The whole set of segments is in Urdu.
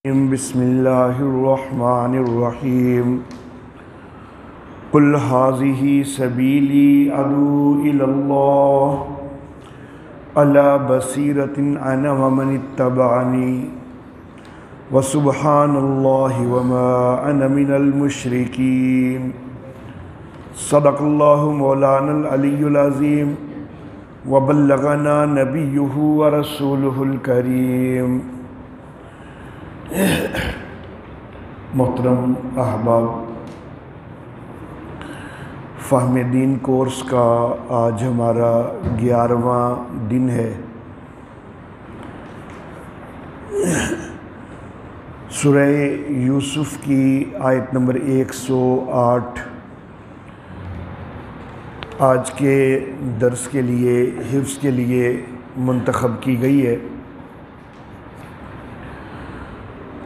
بسم اللہ الرحمن الرحیم قل ھذہ سبیلی ادعو الی اللہ علی بصیرۃ انا ومن اتبعنی وسبحان اللہ وما انا من المشرکین صدق اللہ مولانا العلی العظیم وبلغنا نبیہ ورسولہ الکریم۔ محترم احباب، فہم دین کورس کا آج ہمارا 11واں دن ہے۔ سورہ یوسف کی آیت نمبر 108 آج کے درس کے لیے حفظ کے لیے منتخب کی گئی ہے۔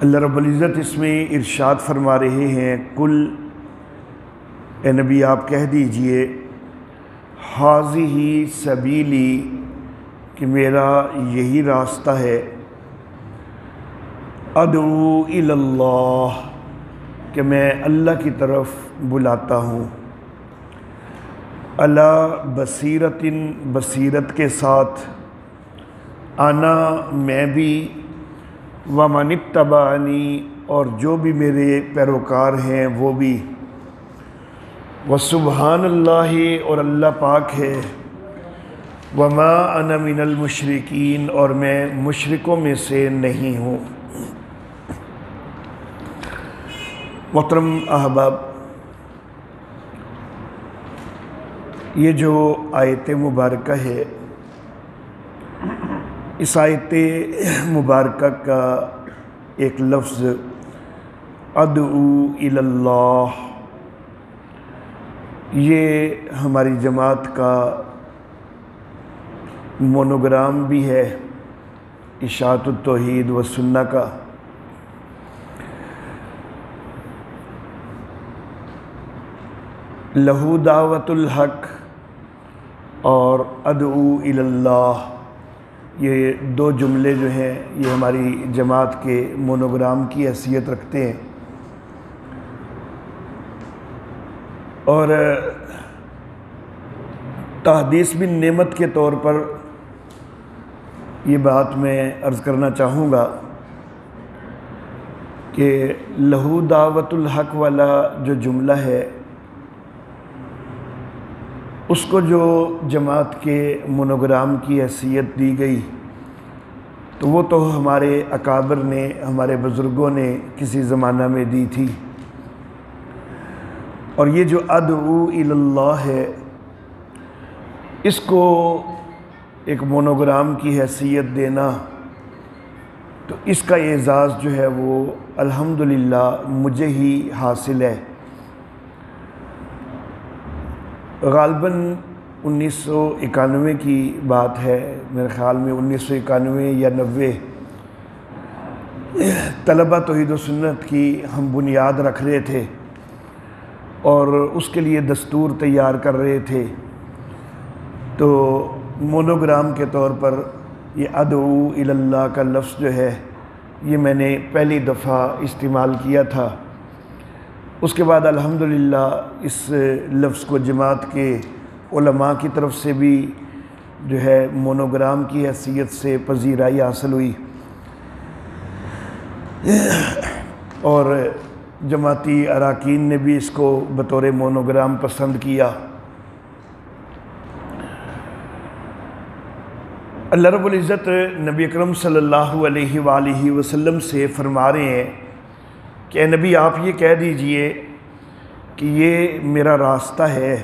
اللہ رب العزت اس میں ارشاد فرما رہے ہیں، قل اے نبی آپ کہہ دیجئے، ھذہ سبیلی کہ میرا یہی راستہ ہے، ادعو الی اللہ کہ میں اللہ کی طرف بلاتا ہوں، علی بصیرۃ بصیرت کے ساتھ، انا میں بھی، ومن اتبعنی اور جو بھی میرے پیروکار ہیں وہ بھی، وسبحان اللہ اور اللہ پاک ہے، وما انا من المشرکین اور میں مشرکوں میں سے نہیں ہوں۔ محترم احباب، یہ جو آیت مبارکہ ہے، اس آیت مبارکہ کا ایک لفظ ادعو الی اللہ، یہ ہماری جماعت کا مونوگرام بھی ہے، اشاعت التوحید و سنہ کا۔ لہو دعوت الحق اور ادعو الی اللہ، یہ دو جملے جو ہیں یہ ہماری جماعت کے مونوگرام کی حیثیت رکھتے ہیں، اور تحدیث بن نعمت کے طور پر یہ بات میں عرض کرنا چاہوں گا کہ لہو دعوت الحق والا جو جملہ ہے، اس کو جو جماعت کے مونوگرام کی حیثیت دی گئی تو وہ تو ہمارے اکابر نے، ہمارے بزرگوں نے کسی زمانہ میں دی تھی، اور یہ جو ادعو الی اللہ ہے، اس کو ایک مونوگرام کی حیثیت دینا، تو اس کا اعزاز جو ہے وہ الحمدللہ مجھے ہی حاصل ہے۔ غالباً 1991 کی بات ہے، میرے خیال میں 1991 یا 90، طلبہ توحید و سنت کی ہم بنیاد رکھ رہے تھے اور اس کے لیے دستور تیار کر رہے تھے، تو مونوگرام کے طور پر یہ ادعو الی اللہ کا لفظ جو ہے یہ میں نے پہلی دفعہ استعمال کیا تھا۔ اس کے بعد الحمدللہ اس لفظ کو جماعت کے علماء کی طرف سے بھی جو ہے مونوگرام کی حیثیت سے پذیرائی حاصل ہوئی، اور جماعتی اراکین نے بھی اس کو بطور مونوگرام پسند کیا۔ اللہ رب العزت نبی اکرم صلی اللہ علیہ وآلہ وسلم سے فرما رہے ہیں کہ اے نبی آپ یہ کہہ دیجئے کہ یہ میرا راستہ ہے۔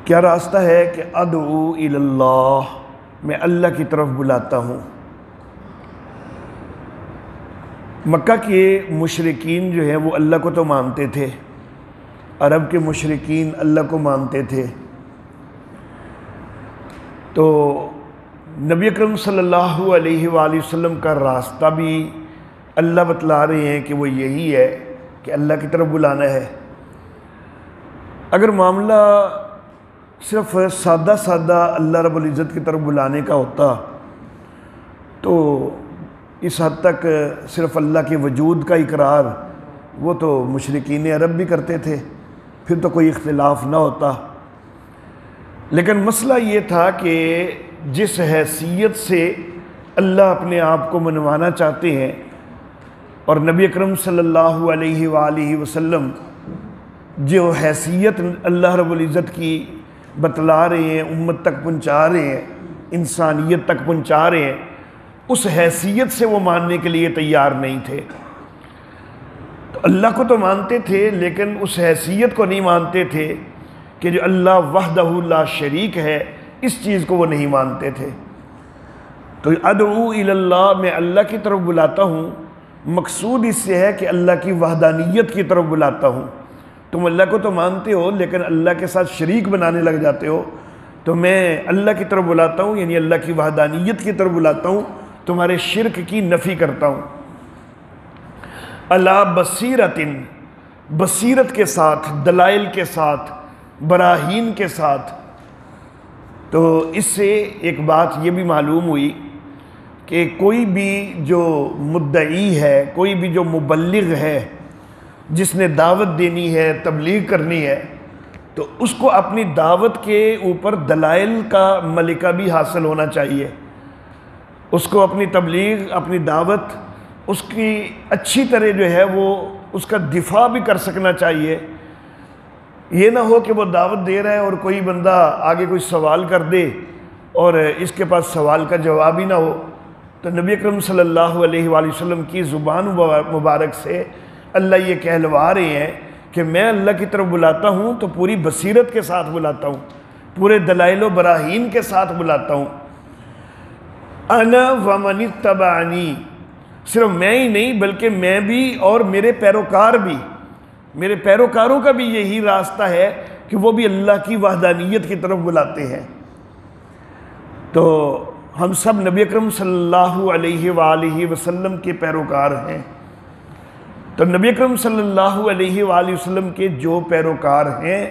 کیا راستہ ہے؟ کہ ادعو الی اللہ، میں اللہ کی طرف بلاتا ہوں۔ مکہ کے مشرکین جو ہیں وہ اللہ کو تو مانتے تھے، عرب کے مشرکین اللہ کو مانتے تھے، تو نبی اکرم صلی اللہ علیہ وآلہ وسلم کا راستہ بھی اللہ بتلا رہے ہیں کہ وہ یہی ہے کہ اللہ کی طرف بلانا ہے۔ اگر معاملہ صرف سادہ اللہ رب العزت کی طرف بلانے کا ہوتا تو اس حد تک صرف اللہ کے وجود کا اقرار وہ تو مشرکین عرب بھی کرتے تھے، پھر تو کوئی اختلاف نہ ہوتا۔ لیکن مسئلہ یہ تھا کہ جس حیثیت سے اللہ اپنے آپ کو منوانا چاہتے ہیں اور نبی اکرم صلی اللہ علیہ وآلہ وسلم جو حیثیت اللہ رب العزت کی بتلا رہے ہیں، امت تک پہنچا رہے ہیں، انسانیت تک پہنچا رہے ہیں، اس حیثیت سے وہ ماننے کے لیے تیار نہیں تھے۔ تو اللہ کو تو مانتے تھے لیکن اس حیثیت کو نہیں مانتے تھے کہ جو اللہ وحدہ لا شریک ہے، اس چیز کو وہ نہیں مانتے تھے۔ تو ادعو الی اللہ، میں اللہ کی طرف بلاتا ہوں، مقصود اس سے ہے کہ اللہ کی وحدانیت کی طرف بلاتا ہوں۔ تم اللہ کو تو مانتے ہو لیکن اللہ کے ساتھ شریک بنانے لگ جاتے ہو، تو میں اللہ کی طرف بلاتا ہوں، یعنی اللہ کی وحدانیت کی طرف بلاتا ہوں، تمہارے شرک کی نفی کرتا ہوں۔ علی بصیرۃ، بصیرت کے ساتھ، دلائل کے ساتھ، براہین کے ساتھ۔ تو اس سے ایک بات یہ بھی معلوم ہوئی کہ کوئی بھی جو مدعی ہے، کوئی بھی جو مبلغ ہے، جس نے دعوت دینی ہے، تبلیغ کرنی ہے، تو اس کو اپنی دعوت کے اوپر دلائل کا ملکہ بھی حاصل ہونا چاہیے۔ اس کو اپنی تبلیغ، اپنی دعوت، اس کی اچھی طرح جو ہے وہ اس کا دفاع بھی کر سکنا چاہیے۔ یہ نہ ہو کہ وہ دعوت دے رہا ہے اور کوئی بندہ آگے کوئی سوال کر دے اور اس کے پاس سوال کا جواب ہی نہ ہو۔ تو نبی اکرم صلی اللہ علیہ وآلہ وسلم کی زبان مبارک سے اللہ یہ کہلوا رہے ہیں کہ میں اللہ کی طرف بلاتا ہوں تو پوری بصیرت کے ساتھ بلاتا ہوں، پورے دلائل و براہین کے ساتھ بلاتا ہوں۔ انا ومن اتبعنی، صرف میں ہی نہیں بلکہ میں بھی اور میرے پیروکار بھی، میرے پیروکاروں کا بھی یہی راستہ ہے کہ وہ بھی اللہ کی وحدانیت کی طرف بلاتے ہیں۔ تو ہم سب نبی اکرم صلی اللہ علیہ وآلہ وسلم کے پیروکار ہیں۔ تو نبی اکرم صلی اللہ علیہ وآلہ وسلم کے جو پیروکار ہیں،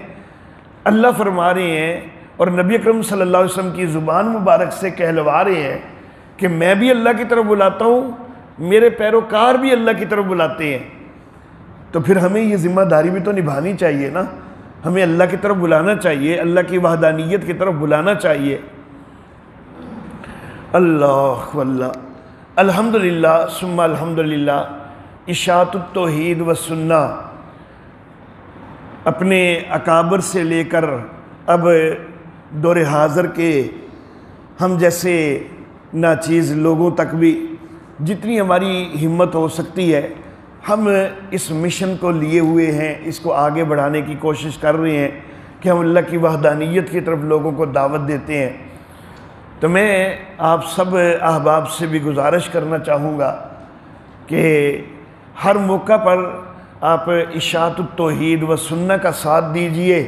اللہ فرما رہے ہیں اور نبی اکرم صلی اللہ علیہ وسلم کی زبان مبارک سے کہلوا رہے ہیں کہ میں بھی اللہ کی طرف بلاتا ہوں، میرے پیروکار بھی اللہ کی طرف بلاتے ہیں۔ تو پھر ہمیں یہ ذمہ داری بھی تو نبھانی چاہیے نا، ہمیں اللہ کی طرف بلانا چاہیے، اللہ کی وحدانیت کی طرف بلانا چاہیے۔ اللہ واللہ، الحمدللہ ثم الحمدللہ، اشاعت التوحید والسنہ اپنے اکابر سے لے کر اب دور حاضر کے ہم جیسے ناچیز لوگوں تک بھی جتنی ہماری ہمت ہو سکتی ہے، ہم اس مشن کو لیے ہوئے ہیں، اس کو آگے بڑھانے کی کوشش کر رہے ہیں کہ ہم اللہ کی وحدانیت کی طرف لوگوں کو دعوت دیتے ہیں۔ تو میں آپ سب احباب سے بھی گزارش کرنا چاہوں گا کہ ہر موقع پر آپ اشاعت التوحید و سنہ کا ساتھ دیجئے،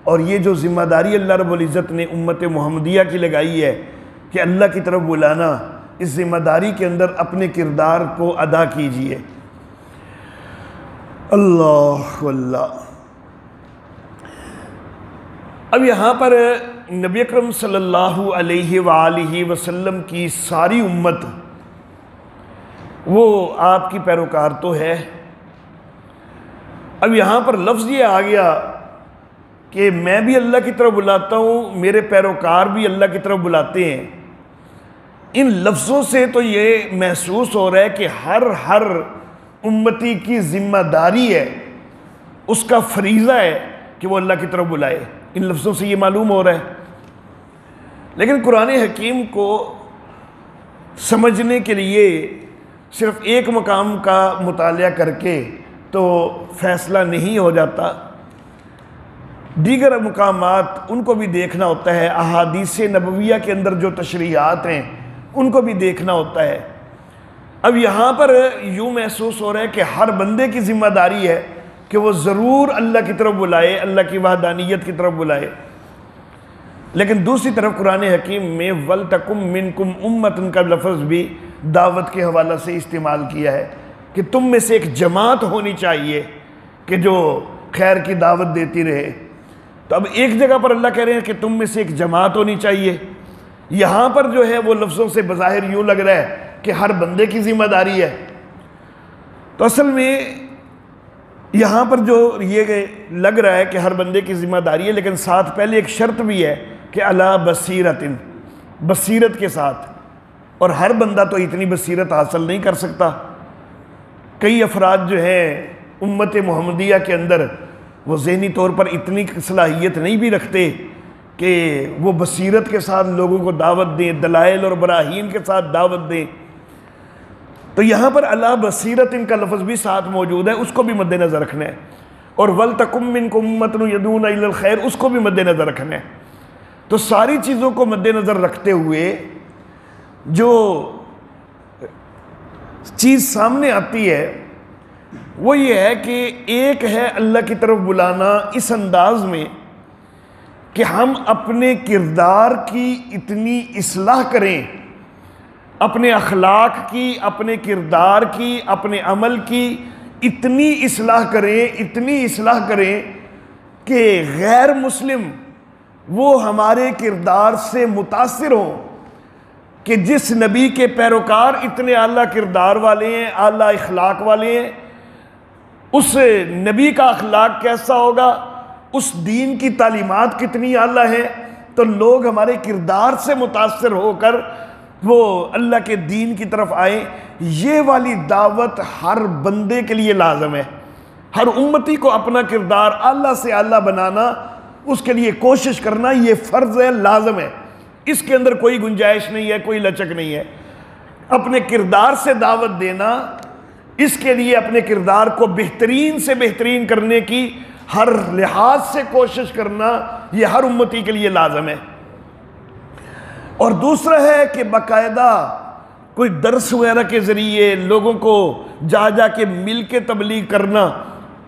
اور یہ جو ذمہ داری اللہ رب العزت نے امت محمدیہ کی لگائی ہے کہ اللہ کی طرف بلانا، اس ذمہ داری کے اندر اپنے کردار کو ادا کیجئے۔ اللہ واللہ۔ اب یہاں پر نبی اکرم صلی اللہ علیہ وآلہ وسلم کی ساری امت وہ آپ کی پیروکار تو ہے۔ اب یہاں پر لفظ یہ آ گیا کہ میں بھی اللہ کی طرف بلاتا ہوں، میرے پیروکار بھی اللہ کی طرف بلاتے ہیں۔ ان لفظوں سے تو یہ محسوس ہو رہا ہے کہ ہر امتی کی ذمہ داری ہے، اس کا فریضہ ہے کہ وہ اللہ کی طرف بلائے۔ ان لفظوں سے یہ معلوم ہو رہا ہے۔ لیکن قرآن حکیم کو سمجھنے کے لیے صرف ایک مقام کا مطالعہ کر کے تو فیصلہ نہیں ہو جاتا، دیگر مقامات ان کو بھی دیکھنا ہوتا ہے، احادیث نبویہ کے اندر جو تشریحات ہیں ان کو بھی دیکھنا ہوتا ہے۔ اب یہاں پر یوں محسوس ہو رہا ہے کہ ہر بندے کی ذمہ داری ہے کہ وہ ضرور اللہ کی طرف بلائے، اللہ کی وحدانیت کی طرف بلائے۔ لیکن دوسری طرف قرآن حکیم میں وَلْتَكُمْ مِنْكُمْ أُمَّةٌ کا لفظ بھی دعوت کے حوالہ سے استعمال کیا ہے کہ تم میں سے ایک جماعت ہونی چاہیے کہ جو خیر کی دعوت دیتی رہے۔ تو اب ایک جگہ پر اللہ کہہ رہے ہیں کہ تم میں سے ایک جماعت ہونی چاہیے، یہاں پر جو ہے وہ لفظوں سے بظاہر یوں لگ رہا ہے کہ ہر بندے کی ذمہ داری ہے. تو اصل میں یہاں پر جو یہ لگ رہا ہے کہ ہر بندے کی ذمہ داری ہے، لیکن ساتھ پہلے ایک شرط بھی ہے کہ علی بصیرت، بصیرت کے ساتھ. اور ہر بندہ تو اتنی بصیرت حاصل نہیں کر سکتا. کئی افراد جو ہیں امت محمدیہ کے اندر وہ ذہنی طور پر اتنی صلاحیت نہیں بھی رکھتے کہ وہ بصیرت کے ساتھ لوگوں کو دعوت دیں، دلائل اور براہین کے ساتھ دعوت دیں. تو یہاں پر علی بصیرت ان کا لفظ بھی ساتھ موجود ہے، اس کو بھی مد نظر رکھنا ہے. اور وَلْتَكُمْ مِنْكُمْ أُمَّةٌ يَدْعُونَ إِلَى الْخَيْرِ اس کو بھی مد نظر رکھنا ہے. تو ساری چیزوں کو مد نظر رکھتے ہوئے جو چیز سامنے آتی ہے وہ یہ ہے کہ ایک ہے اللہ کی طرف بلانا اس انداز میں کہ ہم اپنے کردار کی اتنی اصلاح کریں، اپنے اخلاق کی، اپنے کردار کی، اپنے عمل کی اتنی اصلاح کریں کہ غیر مسلم وہ ہمارے کردار سے متاثر ہوں کہ جس نبی کے پیروکار اتنے اعلیٰ کردار والے ہیں، اعلیٰ اخلاق والے ہیں، اس نبی کا اخلاق کیسا ہوگا، اس دین کی تعلیمات کتنی اعلیٰ ہیں، تو لوگ ہمارے کردار سے متاثر ہو کر وہ اللہ کے دین کی طرف آئیں. یہ والی دعوت ہر بندے کے لیے لازم ہے. ہر امتی کو اپنا کردار اعلیٰ سے اعلیٰ بنانا، اس کے لیے کوشش کرنا یہ فرض ہے، لازم ہے. اس کے اندر کوئی گنجائش نہیں ہے، کوئی لچک نہیں ہے. اپنے کردار سے دعوت دینا، اس کے لیے اپنے کردار کو بہترین سے بہترین کرنے کی ہر لحاظ سے کوشش کرنا یہ ہر امتی کے لیے لازم ہے. اور دوسرا ہے کہ باقاعدہ کوئی درس وغیرہ کے ذریعے لوگوں کو جا جا کے مل کے تبلیغ کرنا،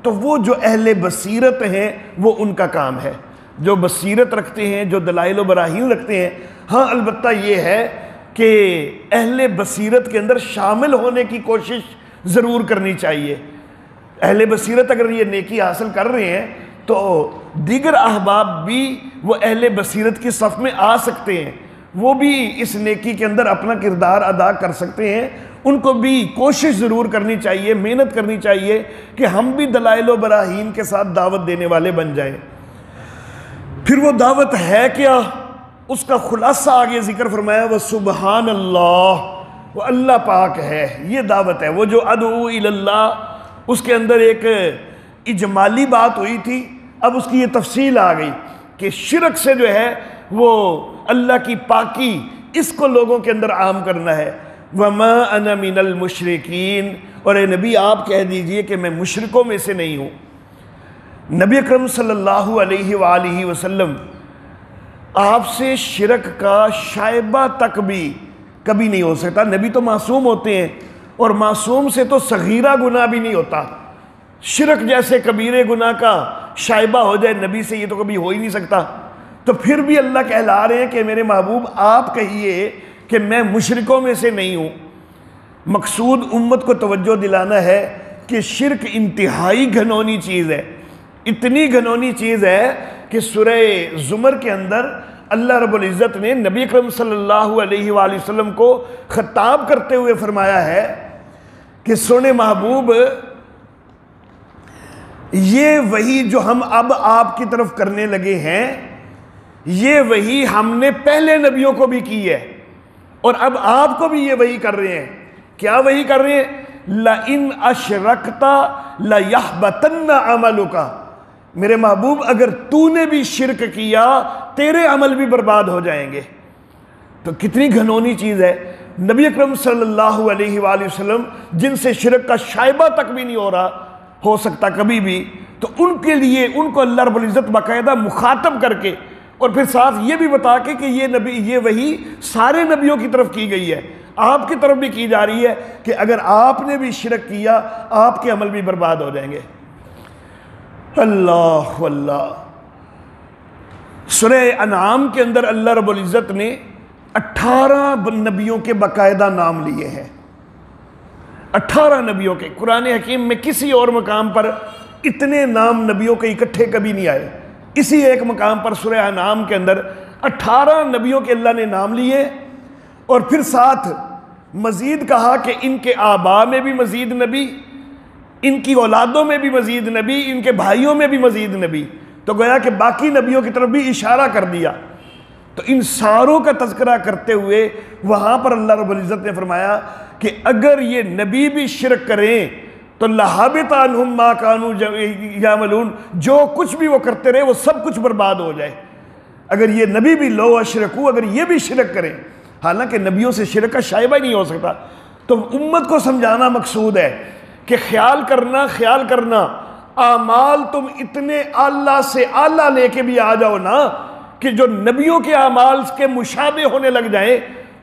تو وہ جو اہل بصیرت ہیں وہ ان کا کام ہے، جو بصیرت رکھتے ہیں، جو دلائل و براہین رکھتے ہیں. ہاں البتہ یہ ہے کہ اہل بصیرت کے اندر شامل ہونے کی کوشش ضرور کرنی چاہیے. اہل بصیرت اگر یہ نیکی حاصل کر رہے ہیں تو دیگر احباب بھی وہ اہل بصیرت کی صف میں آ سکتے ہیں، وہ بھی اس نیکی کے اندر اپنا کردار ادا کر سکتے ہیں. ان کو بھی کوشش ضرور کرنی چاہیے، محنت کرنی چاہیے کہ ہم بھی دلائل و براہین کے ساتھ دعوت دینے والے بن جائیں. پھر وہ دعوت ہے کیا، اس کا خلاصہ آگے ذکر فرمایا، وہ سبحان اللہ، وہ اللہ پاک ہے. یہ دعوت ہے. وہ جو ادعو الی اللہ، اس کے اندر ایک اجمالی بات ہوئی تھی، اب اس کی یہ تفصیل آ گئی کہ شرک سے جو ہے وہ اللہ کی پاکی، اس کو لوگوں کے اندر عام کرنا ہے. وَمَا أَنَا مِنَ الْمُشْرِكِينَ، اور اے نبی آپ کہہ دیجئے کہ میں مشرکوں میں سے نہیں ہوں. نبی اکرم صلی اللہ علیہ وآلہ وسلم آپ سے شرک کا شائبہ تک بھی کبھی نہیں ہو سکتا. نبی تو معصوم ہوتے ہیں، اور معصوم سے تو صغیرہ گناہ بھی نہیں ہوتا. شرک جیسے کبیرے گناہ کا شائبہ ہو جائے نبی سے، یہ تو کبھی ہو ہی نہیں سکتا. تو پھر بھی اللہ کہلا رہے ہیں کہ میرے محبوب آپ کہیے کہ میں مشرکوں میں سے نہیں ہوں. مقصود امت کو توجہ دلانا ہے کہ شرک انتہائی گھنونی چیز ہے. اتنی گھنونی چیز ہے کہ سورہ زمر کے اندر اللہ رب العزت نے نبی اکرم صلی اللہ علیہ وآلہ وسلم کو خطاب کرتے ہوئے فرمایا ہے کہ سونے محبوب، یہ وہی جو ہم اب آپ کی طرف کرنے لگے ہیں، یہ وہی ہم نے پہلے نبیوں کو بھی کی ہے، اور اب آپ کو بھی یہ وہی کر رہے ہیں. کیا وہی کر رہے ہیں؟ لَإِنْ أَشْرَكْتَ لَيَحْبَطَنَّ عَمَلُكَ، میرے محبوب اگر تو نے بھی شرک کیا تیرے عمل بھی برباد ہو جائیں گے. تو کتنی گھنونی چیز ہے. نبی اکرم صلی اللہ علیہ وآلہ وسلم جن سے شرک کا شائبہ تک بھی نہیں ہو سکتا کبھی بھی، تو ان کے لیے ان کو اللہ رب العزت باقاعدہ مخاطب کر کے اور پھر ساتھ یہ بھی بتا کے کہ یہ وہی سارے نبیوں کی طرف کی گئی ہے، آپ کی طرف بھی کی جا رہی ہے کہ اگر آپ نے بھی شرک کیا آپ کے عمل بھی برباد ہو جائیں گے. اللہ اللہ. سورہ انعام کے اندر اللہ رب العزت نے 18 نبیوں کے باقاعدہ نام لیے ہیں. 18 نبیوں کے. قرآن حکیم میں کسی اور مقام پر اتنے نام نبیوں کے اکٹھے کبھی نہیں آئے. اسی ایک مقام پر سورہ انعام کے اندر 18 نبیوں کے اللہ نے نام لیے، اور پھر ساتھ مزید کہا کہ ان کے آبا میں بھی مزید نبی، ان کی اولادوں میں بھی مزید نبی، ان کے بھائیوں میں بھی مزید نبی، تو گویا کہ باقی نبیوں کی طرف بھی اشارہ کر دیا۔ تو ان ساروں کا تذکرہ کرتے ہوئے وہاں پر اللہ رب العزت نے فرمایا کہ اگر یہ نبی بھی شرک کریں تو لَحَبِطَ عَنْهُمْ مَا كَانُوا يَعْمَلُونَ، جو کچھ بھی وہ کرتے رہے وہ سب کچھ برباد ہو جائے۔ اگر یہ نبی بھی لَوْ أَشْرَكُوا، اگر یہ بھی شرک کریں، حالانکہ نبیوں سے شرک کا شائبہ ہی نہیں ہو سکتا، تو امت کو سمجھانا مقصود ہے کہ خیال کرنا اعمال تم اتنے اعلیٰ سے اعلیٰ لے کے بھی آ جاؤ نا کہ جو نبیوں کے اعمال کے مشابہ ہونے لگ جائیں،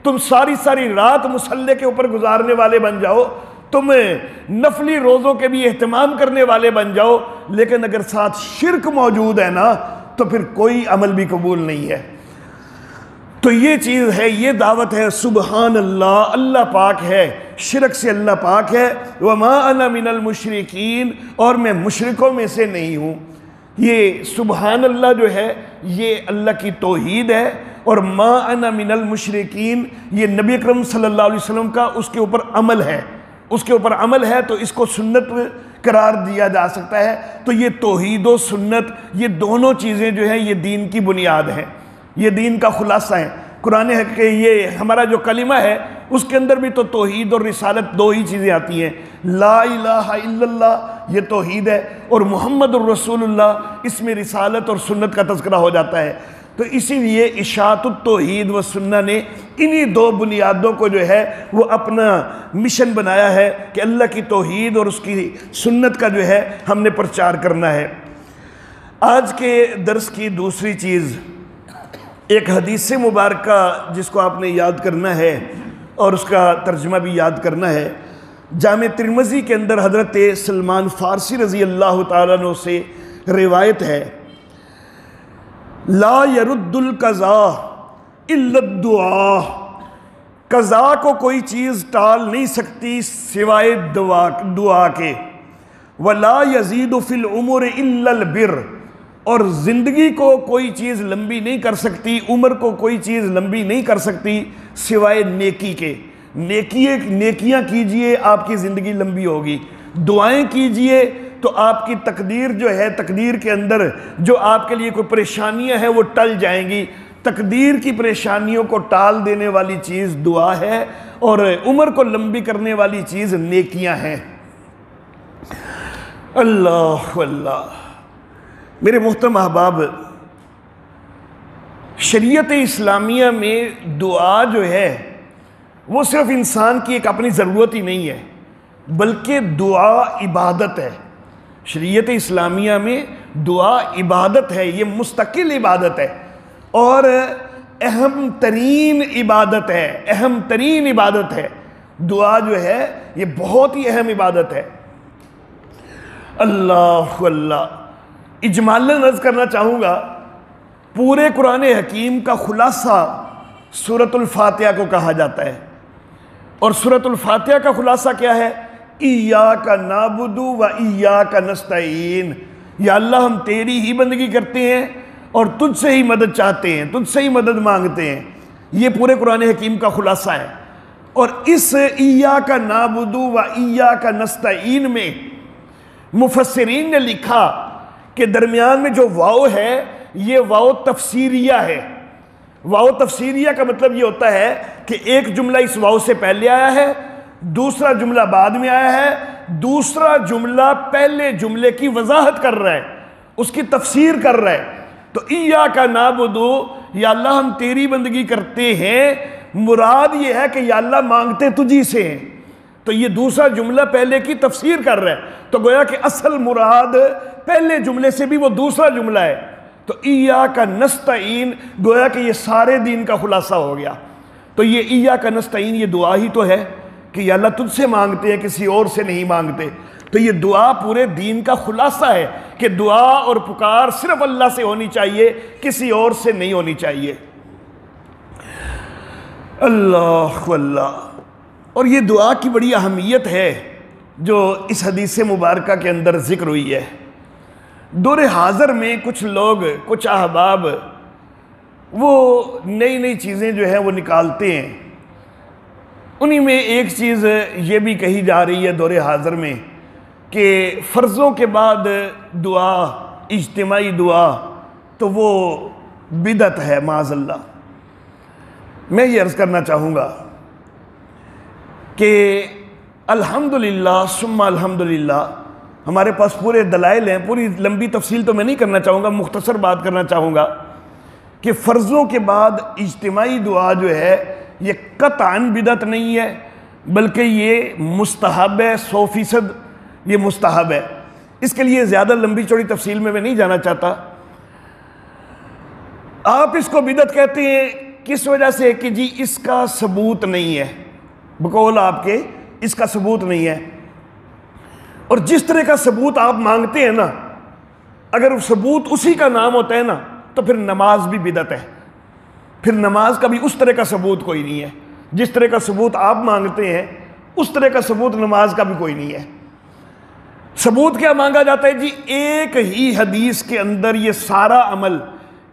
تم ساری رات مصلی کے اوپر گزارنے والے بن جاؤ، تم نفلی روزوں کے بھی اہتمام کرنے والے بن جاؤ، لیکن اگر ساتھ شرک موجود ہے نا تو پھر کوئی عمل بھی قبول نہیں ہے۔ تو یہ چیز ہے، یہ دعوت ہے۔ سبحان اللہ، اللہ پاک ہے، شرک سے اللہ پاک ہے۔ وما انا من المشرکین، اور میں مشرکوں میں سے نہیں ہوں۔ یہ سبحان اللہ جو ہے یہ اللہ کی توحید ہے، اور ما انا من المشرکین یہ نبی اکرم صلی اللہ علیہ وسلم کا اس کے اوپر عمل ہے، اس کے اوپر عمل ہے تو اس کو سنت قرار دیا جا سکتا ہے۔ تو یہ توحید و سنت، یہ دونوں چیزیں جو ہیں یہ دین کی بنیاد ہیں، یہ دین کا خلاصہ ہے۔ قرآن ہے کہ یہ ہمارا جو کلمہ ہے اس کے اندر بھی تو توحید اور رسالت دو ہی چیزیں آتی ہیں، لا الہ الا اللہ یہ توحید ہے، اور محمد الرسول اللہ، اس میں رسالت اور سنت کا تذکرہ ہو جاتا ہے۔ تو اسی لیے اشاعت التوحید و سنہ نے انہی دو بنیادوں کو جو ہے وہ اپنا مشن بنایا ہے کہ اللہ کی توحید اور اس کی سنت کا جو ہے ہم نے پرچار کرنا ہے۔ آج کے درس کی دوسری چیز ایک حدیث مبارکہ جس کو آپ نے یاد کرنا ہے اور اس کا ترجمہ بھی یاد کرنا ہے۔ جامع ترمذی کے اندر حضرت سلمان فارسی رضی اللہ تعالیٰ عنہ سے روایت ہے، لا يرد القضاء الا الدعاء، قضاء کو کوئی چیز ٹال نہیں سکتی سوائے دعا کے، ولا يزيد في العمر الا البر، اور زندگی کو کوئی چیز لمبی نہیں کر سکتی، عمر کو کوئی چیز لمبی نہیں کر سکتی سوائے نیکی کے۔ نیکیاں کیجئے آپ کی زندگی لمبی ہوگی، دعائیں کیجئے تو آپ کی تقدیر جو ہے، تقدیر کے اندر جو آپ کے لیے کوئی پریشانیاں ہیں وہ ٹل جائیں گی۔ تقدیر کی پریشانیوں کو ٹال دینے والی چیز دعا ہے، اور عمر کو لمبی کرنے والی چیز نیکیاں ہیں۔ اللہ اللہ، میرے محترم احباب، شریعت اسلامیہ میں دعا جو ہے وہ صرف انسان کی ایک اپنی ضرورت ہی نہیں ہے، بلکہ دعا عبادت ہے۔ شریعت اسلامیہ میں دعا عبادت ہے، یہ مستقل عبادت ہے، اور اہم ترین عبادت ہے، اہم ترین عبادت ہے۔ دعا جو ہے یہ بہت ہی اہم عبادت ہے۔ اللہ اللہ، اجمالاً عرض کرنا چاہوں گا، پورے قرآن حکیم کا خلاصہ سورۃ الفاتحہ کو کہا جاتا ہے، اور سورۃ الفاتحہ کا خلاصہ کیا ہے؟ ایاک نعبد و ایاک نستعین، یا اللہ ہم تیری ہی بندگی کرتے ہیں اور تجھ سے ہی مدد چاہتے ہیں، تجھ سے ہی مدد مانگتے ہیں۔ یہ پورے قرآن حکیم کا خلاصہ ہے۔ اور اس ایاک نعبد و ایاک نستعین میں مفسرین نے لکھا کہ درمیان میں جو واو ہے یہ واو تفسیریہ ہے۔ واو تفسیریہ کا مطلب یہ ہوتا ہے کہ ایک جملہ اس واو سے پہلے آیا ہے، دوسرا جملہ بعد میں آیا ہے، دوسرا جملہ پہلے جملے کی وضاحت کر رہا ہے، اس کی تفسیر کر رہا ہے۔ تو ایاک نعبد، یا اللہ ہم تیری بندگی کرتے ہیں، مراد یہ ہے کہ یا اللہ مانگتے تجھی سے ہیں۔ تو یہ دوسرا جملہ پہلے کی تفسیر کر رہا ہے، تو گویا کہ اصل مراد پہلے جملے سے بھی وہ دوسرا جملہ ہے۔ تو ایاک نستعین گویا کہ یہ سارے دین کا خلاصہ ہو گیا۔ تو یہ ایاک نستعین یہ دعا ہی تو ہے کہ یا اللہ تجھ سے مانگتے ہیں، کسی اور سے نہیں مانگتے۔ تو یہ دعا پورے دین کا خلاصہ ہے کہ دعا اور پکار صرف اللہ سے ہونی چاہیے، کسی اور سے نہیں ہونی چاہیے۔ اللہ اللہ، اور یہ دعا کی بڑی اہمیت ہے جو اس حدیث مبارکہ کے اندر ذکر ہوئی ہے۔ دور حاضر میں کچھ لوگ، کچھ احباب وہ نئی نئی چیزیں جو ہیں وہ نکالتے ہیں، انہی میں ایک چیز یہ بھی کہی جا رہی ہے دور حاضر میں کہ فرضوں کے بعد دعا، اجتماعی دعا، تو وہ بدعت ہے معاذ اللہ۔ میں یہ عرض کرنا چاہوں گا کہ الحمدللہ ثم الحمدللہ ہمارے پاس پورے دلائل ہیں، پوری لمبی تفصیل تو میں نہیں کرنا چاہوں گا، مختصر بات کرنا چاہوں گا کہ فرضوں کے بعد اجتماعی دعا جو ہے یہ قطعاً بدعت نہیں ہے، بلکہ یہ مستحب ہے، 100% یہ مستحب ہے۔ اس کے لیے زیادہ لمبی چوڑی تفصیل میں نہیں جانا چاہتا۔ آپ اس کو بدعت کہتے ہیں کس وجہ سے کہ جی اس کا ثبوت نہیں ہے، بقول آپ کے اس کا ثبوت نہیں ہے، اور جس طرح کا ثبوت آپ مانگتے ہیں نا، اگر ثبوت اسی کا نام ہوتا ہے نا تو پھر نماز بھی بدعت ہے، پھر نماز کا بھی اس طرح کا ثبوت کوئی نہیں ہے، جس طرح کا ثبوت آپ مانگتے ہیں اس طرح کا ثبوت نماز کا بھی کوئی نہیں ہے۔ ثبوت کیا مانگا جاتا ہے؟ جی ایک ہی حدیث کے اندر یہ سارا عمل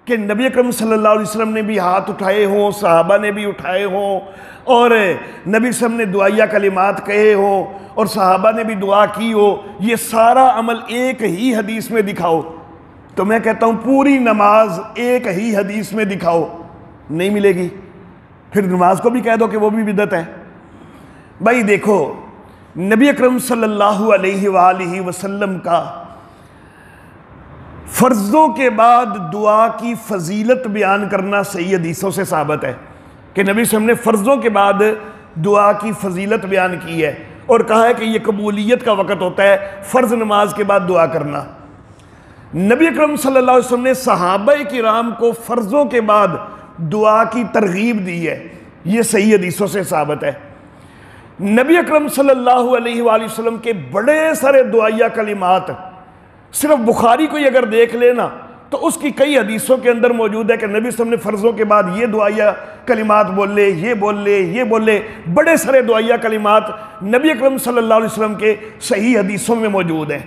کہ نبی اکرم صلی اللہ علیہ وسلم نے بھی ہاتھ اٹھائے ہوں، صحابہ نے بھی اٹھائے ہوں، اور نبی صلی اللہ علیہ وسلم نے دعائیہ کلمات کہے ہوں اور صحابہ نے بھی دعا کی ہو، یہ سارا عمل ایک ہی حدیث میں دکھاؤ، تو میں کہتا ہوں پوری نماز ایک ہی حدیث میں دکھاؤ، نہیں ملے گی، پھر نماز کو بھی کہہ دو کہ وہ بھی بدعت ہے۔ بھائی دیکھو، نبی اکرم صلی اللہ علیہ وآلہ وسلم کا فرضوں کے بعد دعا کی فضیلت بیان کرنا صحیح حدیثوں سے ثابت ہے کہ نبی صلی اللہ علیہ وسلم نے فرضوں کے بعد دعا کی فضیلت بیان کی ہے اور کہا ہے کہ یہ قبولیت کا وقت ہوتا ہے فرض نماز کے بعد دعا کرنا۔ نبی اکرم صلی اللہ علیہ وسلم نے صحابہ کرام کو فرضوں کے بعد دعا کی ترغیب دی ہے، یہ صحیح حدیثوں سے ثابت ہے۔ نبی اکرم صلی اللہ علیہ وآلہ وسلم کے بڑے سارے دعائیہ کلمات صرف بخاری کو ہی اگر دیکھ لینا تو اس کی کئی حدیثوں کے اندر موجود ہے کہ نبی صلی اللہ علیہ وسلم نے فرضوں کے بعد یہ دعائیہ کلمات بولے، یہ بولے، یہ بولے، بڑے سارے دعائیہ کلمات نبی اکرم صلی اللہ علیہ وسلم کے صحیح حدیثوں میں موجود ہیں۔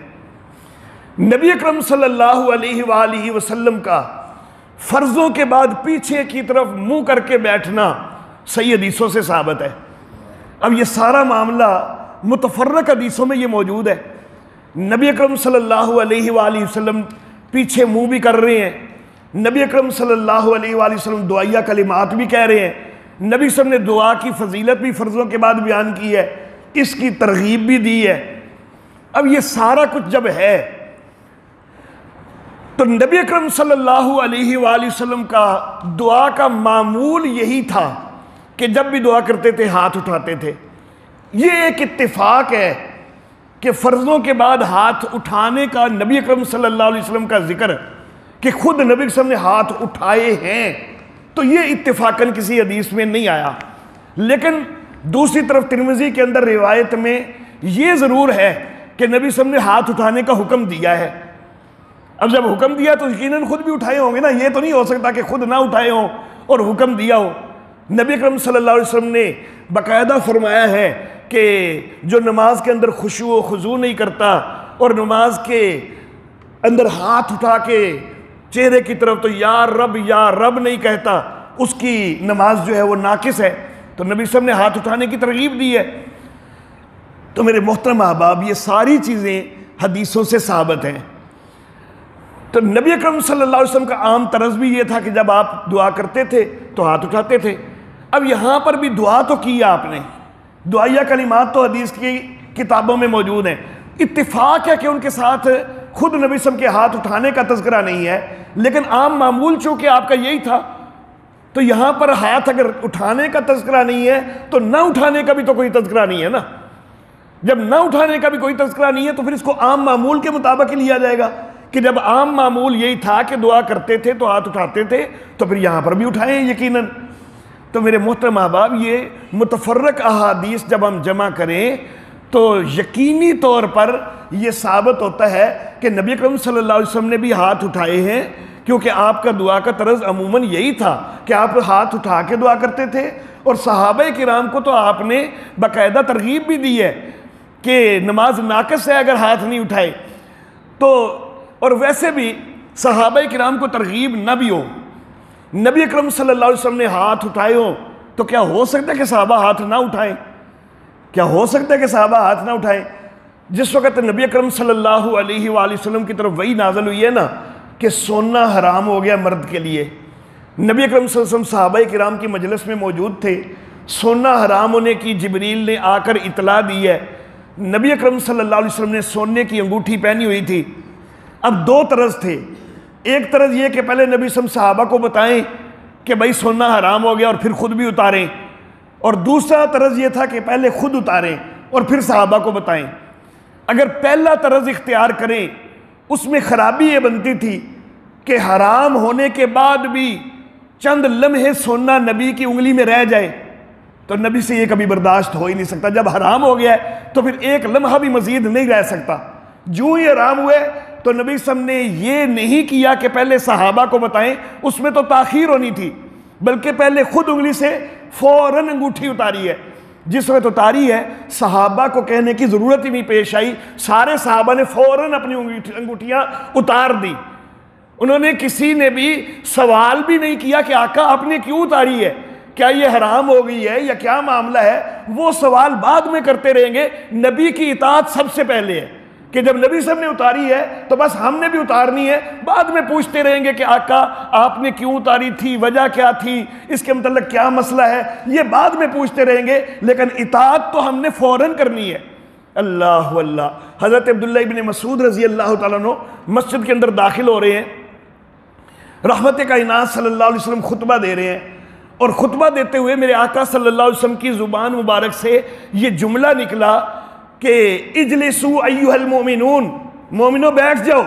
نبی اکرم صلی اللہ علیہ وآلہ وسلم کا فرضوں کے بعد پیچھے کی طرف منہ کر کے بیٹھنا صحیح حدیثوں سے ثابت ہے۔ اب یہ سارا معاملہ متفرق حدیثوں میں یہ موجود ہے، نبی اکرم صلی اللہ علیہ وآلہ وسلم پیچھے منہ بھی کر رہے ہیں، نبی اکرم صلی اللہ علیہ وآلہ وسلم دعائیہ کلمات بھی کہہ رہے ہیں، نبی صلی اللہ علیہ وسلم نے دعا کی فضیلت بھی فرضوں کے بعد بیان کی ہے، اس کی ترغیب بھی دی ہے۔ اب یہ سارا کچھ جب ہے تو نبی اکرم صلی اللہ علیہ وآلہ وسلم کا دعا کا معمول یہی تھا کہ جب بھی دعا کرتے تھے ہاتھ اٹھاتے تھے۔ یہ ایک اتفاق ہے کہ فرضوں کے بعد ہاتھ اٹھانے کا نبی اکرم صلی اللہ علیہ وسلم کا ذکر کہ خود نبی صلی اللہ علیہ وسلم نے ہاتھ اٹھائے ہیں، تو یہ اتفاقاً کسی حدیث میں نہیں آیا۔ لیکن دوسری طرف ترمذی کے اندر روایت میں یہ ضرور ہے کہ نبی صلی اللہ علیہ وسلم نے ہاتھ اٹھانے کا حکم دیا ہے۔ اب جب حکم دیا تو یقیناً خود بھی اٹھائے ہوں گے نا، یہ تو نہیں ہو سکتا کہ خود نہ اٹھائے ہوں اور حکم دیا ہو۔ نبی اکرم صلی اللہ علیہ وسلم نے باقاعدہ فرمایا ہے کہ جو نماز کے اندر خشوع و خضوع نہیں کرتا اور نماز کے اندر ہاتھ اٹھا کے چہرے کی طرف تو یا رب نہیں کہتا، اس کی نماز جو ہے وہ ناقص ہے۔ تو نبی صلی اللہ علیہ وسلم نے ہاتھ اٹھانے کی ترغیب دی ہے۔ تو میرے محترم احباب، یہ ساری چیزیں حدیثوں سے ثابت ہیں۔ تو نبی اکرم صلی اللہ علیہ وسلم کا عام طرز بھی یہ تھا کہ جب آپ دعا کرتے تھے تو ہاتھ اٹھاتے تھے۔ اب یہاں پر بھی دعا تو کی آپ نے، دعائیہ کلمات تو حدیث کی کتابوں میں موجود ہیں، اتفاق ہے کہ ان کے ساتھ خود نبی صلی اللہ علیہ وسلم کے ہاتھ اٹھانے کا تذکرہ نہیں ہے، لیکن عام معمول چونکہ آپ کا یہی تھا، تو یہاں پر ہاتھ اگر اٹھانے کا تذکرہ نہیں ہے تو نہ اٹھانے کا بھی تو کوئی تذکرہ نہیں ہے نا۔ جب نہ اٹھانے کا بھی کوئی تذکرہ نہیں ہے تو پھر اس کو عام معمول کے مطابق ہی لیا جائے گا کہ جب عام معمول یہی تھا کہ دعا کرتے تھے تو ہاتھ اٹھاتے تھے، تو پھر یہاں پر بھی اٹھائیں یقیناً۔ تو میرے محترم احباب، یہ متفرق احادیث جب ہم جمع کریں تو یقینی طور پر یہ ثابت ہوتا ہے کہ نبی اکرم صلی اللہ علیہ وسلم نے بھی ہاتھ اٹھائے ہیں، کیونکہ آپ کا دعا کا طرز عموماً یہی تھا کہ آپ ہاتھ اٹھا کے دعا کرتے تھے، اور صحابہ کرام کو تو آپ نے باقاعدہ ترغیب بھی دی ہے کہ نماز ناقص ہے اگر ہاتھ نہیں اٹھائے۔ تو اور ویسے بھی صحابہ کرام کو ترغیب نہ بھی ہو، نبی اکرم صلی اللہ علیہ وسلم نے ہاتھ اٹھائے ہوں، تو کیا ہو سکتا ہے کہ صحابہ ہاتھ نہ اٹھائیں؟ کیا ہو سکتا ہے کہ صحابہ ہاتھ نہ اٹھائیں؟ جس وقت نبی اکرم صلی اللہ علیہ وآلہ وسلم کی طرف وحی نازل ہوئی ہے نا کہ سونا حرام ہو گیا مرد کے لیے، نبی اکرم صلی اللہ علیہ وسلم صحابہ کرام کی مجلس میں موجود تھے، سونا حرام ہونے کی جبریل نے آ کر اطلاع دی ہے، نبی اکرم صلی اللہ علیہ وسلم نے سونے کی انگوٹھی پہنی ہوئی تھی۔ اب دو طرز تھے، ایک طرز یہ کہ پہلے نبی صلی اللہ علیہ وسلم صحابہ کو بتائیں کہ بھائی سونا حرام ہو گیا اور پھر خود بھی اتاریں، اور دوسرا طرز یہ تھا کہ پہلے خود اتاریں اور پھر صحابہ کو بتائیں۔ اگر پہلا طرز اختیار کریں اس میں خرابی یہ بنتی تھی کہ حرام ہونے کے بعد بھی چند لمحے سونا نبی کی انگلی میں رہ جائے تو نبی سے یہ کبھی برداشت ہو ہی نہیں سکتا۔ جب حرام ہو گیا ہے تو پھر ایک لمحہ بھی مزید نہیں رہ سکتا۔ جو ہی حرام ہوئے تو نبی صلی اللہ علیہ وسلم نے یہ نہیں کیا کہ پہلے صحابہ کو بتائیں، اس میں تو تاخیر ہونی تھی، بلکہ پہلے خود انگلی سے فوراً انگوٹھی اتاری ہے۔ جس وقت اتاری ہے صحابہ کو کہنے کی ضرورت ہی نہیں پیش آئی، سارے صحابہ نے فوراً اپنی انگوٹھیاں اتار دی۔ انہوں نے کسی نے بھی سوال بھی نہیں کیا کہ آقا آپ نے کیوں اتاری ہے، کیا یہ حرام ہو گئی ہے یا کیا معاملہ ہے، وہ سوال بعد میں کرتے رہیں گے۔ نبی کی اطاعت سب سے پہلے ہے کہ جب نبی صاحب نے اتاری ہے تو بس ہم نے بھی اتارنی ہے، بعد میں پوچھتے رہیں گے کہ آقا آپ نے کیوں اتاری تھی، وجہ کیا تھی، اس کے متعلق کیا مسئلہ ہے، یہ بعد میں پوچھتے رہیں گے، لیکن اطاعت تو ہم نے فوراً کرنی ہے۔ اللہ اللہ۔ حضرت عبداللہ ابن مسعود رضی اللہ تعالیٰ عنہ مسجد کے اندر داخل ہو رہے ہیں، رحمت کائنات صلی اللہ علیہ وسلم خطبہ دے رہے ہیں، اور خطبہ دیتے ہوئے میرے آقا صلی اللہ علیہ وسلم کی زبان مبارک سے یہ جملہ نکلا کہ اجلسوا ایھا المؤمنون، مومنوں بیٹھ جاؤ۔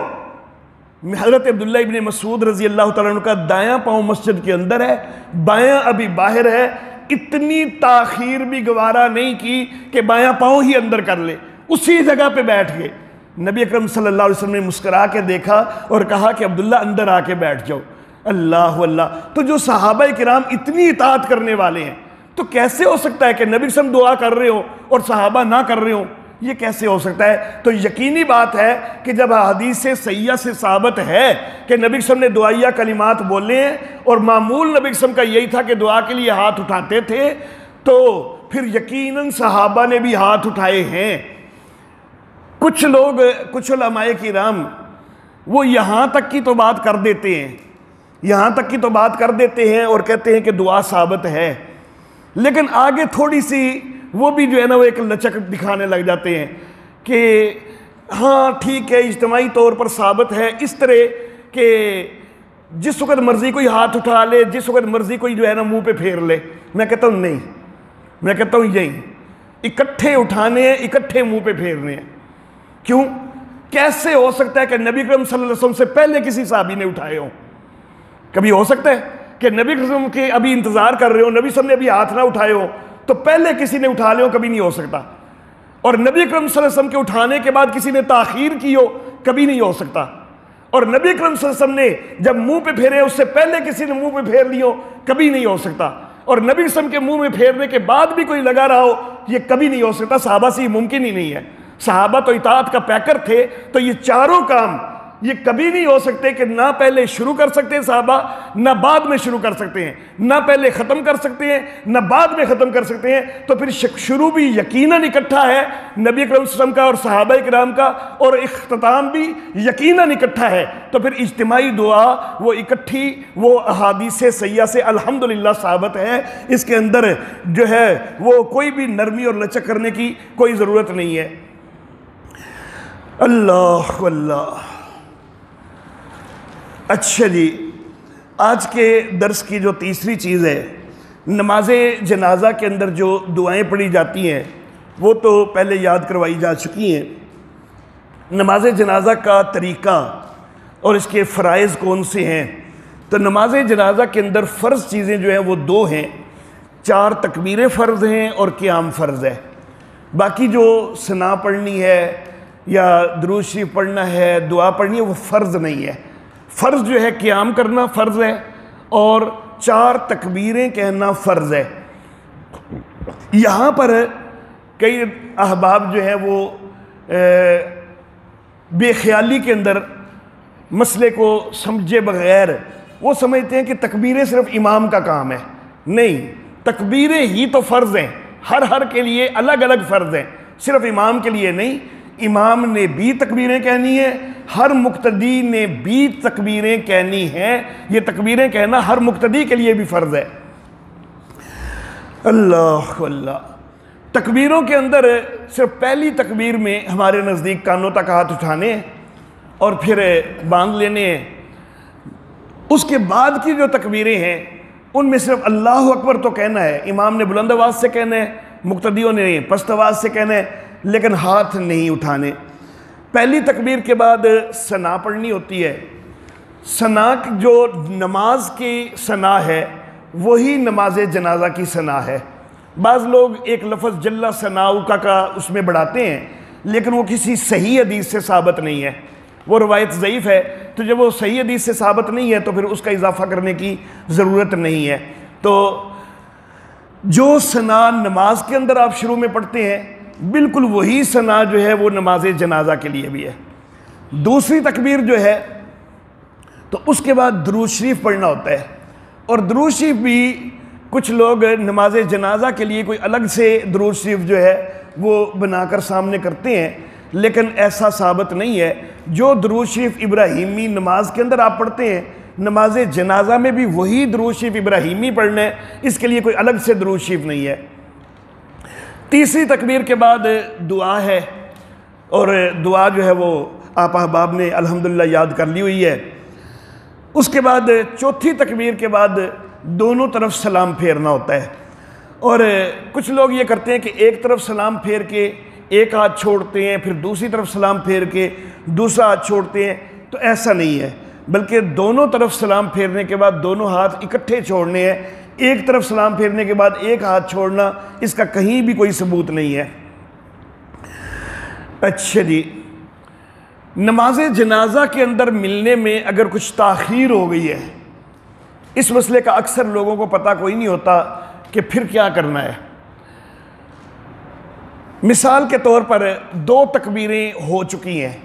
حضرت عبداللہ ابن مسعود رضی اللہ تعالیٰ عنہ کا دایاں پاؤں مسجد کے اندر ہے، بایاں ابھی باہر ہے، اتنی تاخیر بھی گوارا نہیں کی کہ بایاں پاؤں ہی اندر کر لے، اسی جگہ پہ بیٹھ گئے۔ نبی اکرم صلی اللہ علیہ وسلم نے مسکرا کے دیکھا اور کہا کہ عبداللہ اندر آ کے بیٹھ جاؤ۔ اللہ اللہ۔ تو جو صحابہ کرام اتنی اطاعت کرنے والے ہیں تو کیسے ہو سکتا ہے کہ نبی صلی اللہ علیہ وسلم دعا کر رہے ہوں اور صحابہ نہ کر رہے ہوں؟ یہ کیسے ہو سکتا ہے؟ تو یقینی بات ہے کہ جب حدیث صحیحہ سے ثابت ہے کہ نبی صلی اللہ علیہ وسلم نے دعائیہ کلمات بولے ہیں اور معمول نبی صلی اللہ علیہ وسلم کا یہی تھا کہ دعا کے لیے ہاتھ اٹھاتے تھے، تو پھر یقیناً صحابہ نے بھی ہاتھ اٹھائے ہیں۔ کچھ لوگ، کچھ علماء کرام وہ یہاں تک کی تو بات کر دیتے ہیں، یہاں تک کی تو بات کر دیتے ہیں اور کہتے ہیں کہ دعا ثابت ہے، لیکن آگے تھوڑی سی وہ بھی جو ہے نا وہ ایک لچک دکھانے لگ جاتے ہیں کہ ہاں ٹھیک ہے اجتماعی طور پر ثابت ہے، اس طرح کہ جس وقت مرضی کوئی ہاتھ اٹھا لے، جس وقت مرضی کوئی جو ہے نا منہ پہ پھیر لے۔ میں کہتا ہوں نہیں، میں کہتا ہوں یہی اکٹھے اٹھانے ہیں، اکٹھے منہ پہ پھیرنے ہیں۔ کیوں؟ کیسے ہو سکتا ہے کہ نبی اکرم صلی اللہ علیہ وسلم سے پہلے کسی صحابی نے اٹھائے ہوں؟ کبھی ہو سکتا ہے کہ نبی اکرم صلی اللہ علیہ وسلم کے ابھی انتظار کر رہے ہو، نبی صلی اللہ علیہ وسلم نے ابھی ہاتھ نہ اٹھائے ہو تو پہلے کسی نے اٹھا لے ہو؟ کبھی نہیں ہو سکتا۔ اور نبی اکرم صلی اللہ علیہ وسلم کے اٹھانے کے بعد کسی نے تاخیر کی ہو؟ کبھی نہیں ہو سکتا۔ اور نبی اکرم صلی اللہ علیہ وسلم نے جب منہ پہ پھیرے اس سے پہلے کسی نے منہ پہ پھیر لی ہو؟ کبھی نہیں ہو سکتا۔ اور نبی صلی اللہ علیہ وسلم کے منہ میں پھیرنے کے بعد بھی کوئی لگا رہا ہو، یہ کبھی نہیں ہو سکتا۔ صحابہ سے یہ ممکن ہی نہیں ہے۔ صحابہ تو اطاعت کا پیکر تھے، تو یہ چاروں کام یہ کبھی نہیں ہو سکتے کہ نہ پہلے شروع کر سکتے ہیں صحابہ، نہ بعد میں شروع کر سکتے ہیں، نہ پہلے ختم کر سکتے ہیں نہ بعد میں ختم کر سکتے ہیں۔ تو پھر شروع بھی یقیناً اکٹھا ہے نبی اکرم صلی اللہ علیہ وسلم کا اور صحابہ کرام کا، اور اختتام بھی یقیناً اکٹھا ہے۔ تو پھر اجتماعی دعا وہ اکٹھی، وہ احادیث صحیحہ سے الحمدللہ ثابت ہے، اس کے اندر جو ہے وہ کوئی بھی نرمی اور لچک کرنے کی کوئی ضرورت نہیں ہے۔ اللہ اللہ۔ اچھا جی، آج کے درس کی جو تیسری چیز ہے، نماز جنازہ کے اندر جو دعائیں پڑھی جاتی ہیں وہ تو پہلے یاد کروائی جا چکی ہیں۔ نماز جنازہ کا طریقہ اور اس کے فرائض کون سے ہیں، تو نماز جنازہ کے اندر فرض چیزیں جو ہیں وہ دو ہیں، 4 تکبیریں فرض ہیں اور قیام فرض ہے۔ باقی جو ثنا پڑھنی ہے یا درود شریف پڑھنا ہے، دعا پڑھنی ہے، وہ فرض نہیں ہے۔ فرض جو ہے قیام کرنا فرض ہے اور 4 تکبیریں کہنا فرض ہے۔ یہاں پر کئی احباب جو ہیں وہ بے خیالی کے اندر مسئلے کو سمجھے بغیر وہ سمجھتے ہیں کہ تکبیریں صرف امام کا کام ہے۔ نہیں، تکبیریں ہی تو فرض ہیں، ہر کے لیے الگ الگ فرض ہیں، صرف امام کے لیے نہیں، امام نے بھی تکبیریں کہنی ہیں، ہر مقتدی نے بھی تکبیریں کہنی ہیں، یہ تکبیریں کہنا ہر مقتدی کے لیے بھی فرض ہے۔ اللہ اللہ، تکبیروں کے اندر صرف پہلی تکبیر میں ہمارے نزدیک کانوں تک ہاتھ اٹھانے ہیں اور پھر باندھ لینے ہیں۔ اس کے بعد کی جو تکبیریں ہیں ان میں صرف اللہ اکبر تو کہنا ہے، امام نے بلند آواز سے کہنا ہے، مقتدیوں نے پست آواز سے کہنا ہے، لیکن ہاتھ نہیں اٹھانے۔ پہلی تکبیر کے بعد ثنا پڑھنی ہوتی ہے۔ ثنا جو نماز کی ثنا ہے وہی نماز جنازہ کی ثنا ہے۔ بعض لوگ ایک لفظ جل ثناؤک کا اس میں بڑھاتے ہیں، لیکن وہ کسی صحیح حدیث سے ثابت نہیں ہے، وہ روایت ضعیف ہے، تو جب وہ صحیح حدیث سے ثابت نہیں ہے تو پھر اس کا اضافہ کرنے کی ضرورت نہیں ہے۔ تو جو ثنا نماز کے اندر آپ شروع میں پڑھتے ہیں بالکل وہی ثنا جو ہے وہ نماز جنازہ کے لیے بھی ہے۔ دوسری تکبیر جو ہے تو اس کے بعد درود شریف پڑھنا ہوتا ہے، اور درود شریف بھی کچھ لوگ نماز جنازہ کے لیے کوئی الگ سے درود شریف جو ہے وہ بنا کر سامنے کرتے ہیں، لیکن ایسا ثابت نہیں ہے۔ جو درود شریف ابراہیمی نماز کے اندر آپ پڑھتے ہیں نماز جنازہ میں بھی وہی درود شریف ابراہیمی پڑھنا ہے، اس کے لیے کوئی الگ سے درود شریف نہیں ہے۔ تیسری تکبیر کے بعد دعا ہے، اور دعا جو ہے وہ آپ احباب نے الحمدللہ یاد کر لی ہوئی ہے۔ اس کے بعد چوتھی تکبیر کے بعد دونوں طرف سلام پھیرنا ہوتا ہے، اور کچھ لوگ یہ کرتے ہیں کہ ایک طرف سلام پھیر کے ایک ہاتھ چھوڑتے ہیں، پھر دوسری طرف سلام پھیر کے دوسرا ہاتھ چھوڑتے ہیں، تو ایسا نہیں ہے، بلکہ دونوں طرف سلام پھیرنے کے بعد دونوں ہاتھ اکٹھے چھوڑنے ہیں۔ ایک طرف سلام پھیرنے کے بعد ایک ہاتھ چھوڑنا اس کا کہیں بھی کوئی ثبوت نہیں ہے۔ اچھا جی، نماز جنازہ کے اندر ملنے میں اگر کچھ تاخیر ہو گئی ہے، اس مسئلے کا اکثر لوگوں کو پتہ کوئی نہیں ہوتا کہ پھر کیا کرنا ہے۔ مثال کے طور پر 2 تکبیریں ہو چکی ہیں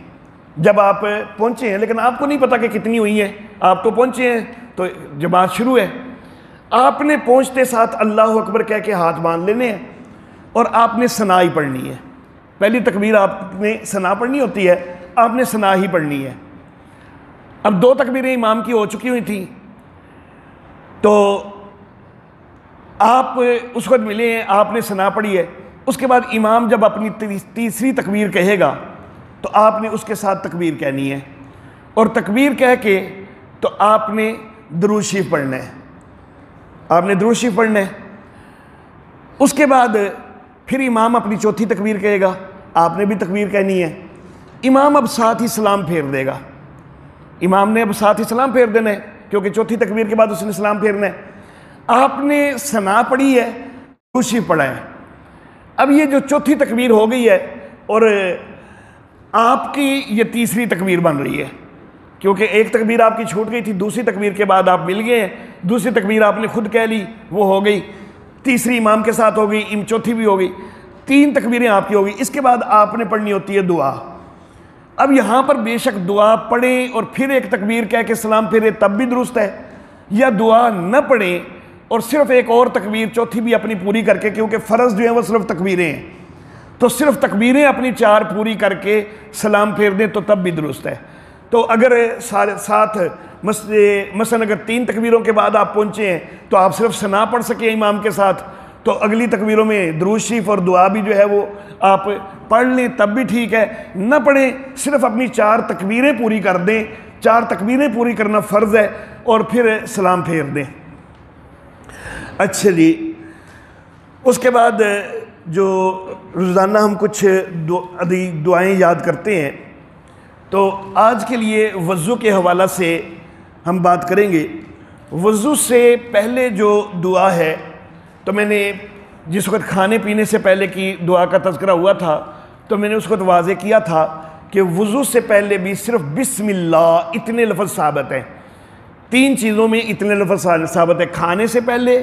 جب آپ پہنچے ہیں، لیکن آپ کو نہیں پتا کہ کتنی ہوئی ہیں، آپ تو پہنچے ہیں تو جماعت شروع ہے، آپ نے پہنچتے ساتھ اللہ اکبر کہہ کے ہاتھ باندھ لینے ہیں اور آپ نے ثنا ہی پڑھنی ہے۔ پہلی تکبیر آپ نے ثنا پڑھنی ہوتی ہے، آپ نے ثنا ہی پڑھنی ہے۔ اب 2 تکبیریں امام کی ہو چکی ہوئی تھیں، تو آپ اس وقت ملے ہیں، آپ نے ثنا پڑھی ہے، اس کے بعد امام جب اپنی تیسری تکبیر کہے گا تو آپ نے اس کے ساتھ تکبیر کہنی ہے، اور تکبیر کہہ کے تو آپ نے درود شریف پڑھنا ہے، آپ نے درود شریف پڑھنا ہے۔ اس کے بعد پھر امام اپنی چوتھی تکبیر کہے گا، آپ نے بھی تکبیر کہنی ہے۔ امام اب ساتھ ہی سلام پھیر دے گا، امام نے اب ساتھ ہی سلام پھیر دینا ہے، کیونکہ چوتھی تکبیر کے بعد اس نے سلام پھیرنا ہے۔ آپ نے ثنا پڑھی ہے، درود شریف پڑھا ہے۔ اب یہ جو چوتھی تکبیر ہو گئی ہے اور آپ کی یہ تیسری تکبیر بن رہی ہے، کیونکہ ایک تکبیر آپ کی چھوٹ گئی تھی، دوسری تکبیر کے بعد آپ مل گئے ہیں، دوسری تکبیر آپ نے خود کہہ لی، وہ ہو گئی، تیسری امام کے ساتھ ہو گئی، چوتھی بھی ہو گئی، 3 تکبیریں آپ کی ہو گئی۔ اس کے بعد آپ نے پڑھنی ہوتی ہے دعا۔ اب یہاں پر بے شک دعا پڑھیں اور پھر ایک تکبیر کہہ کے سلام پھیرے تب بھی درست ہے، یا دعا نہ پڑھیں اور صرف ایک اور تکبیر چوتھی بھی اپنی پوری کر کے، کیونکہ فرض جو ہیں وہ صرف تکبیریں ہیں، تو صرف تکبیریں اپنی 4 پوری کر کے سلام پھیر دیں تو تب بھی درست ہے۔ تو اگر ساتھ مثلا اگر 3 تکبیروں کے بعد آپ پہنچے ہیں تو آپ صرف ثنا پڑھ سکیں امام کے ساتھ، تو اگلی تکبیروں میں درود شریف اور دعا بھی جو ہے وہ آپ پڑھ لیں تب بھی ٹھیک ہے، نہ پڑھیں، صرف اپنی 4 تکبیریں پوری کر دیں، 4 تکبیریں پوری کرنا فرض ہے، اور پھر سلام پھیر دیں۔ اچھا جی، اس کے بعد جو روزانہ ہم کچھ دعائیں یاد کرتے ہیں، تو آج کے لیے وضو کے حوالہ سے ہم بات کریں گے۔ وضو سے پہلے جو دعا ہے، تو میں نے جس وقت کھانے پینے سے پہلے کی دعا کا تذکرہ ہوا تھا تو میں نے اس وقت واضح کیا تھا کہ وضو سے پہلے بھی صرف بسم اللہ اتنے لفظ ثابت ہیں، 3 چیزوں میں اتنے لفظ ثابت ہیں، کھانے سے پہلے،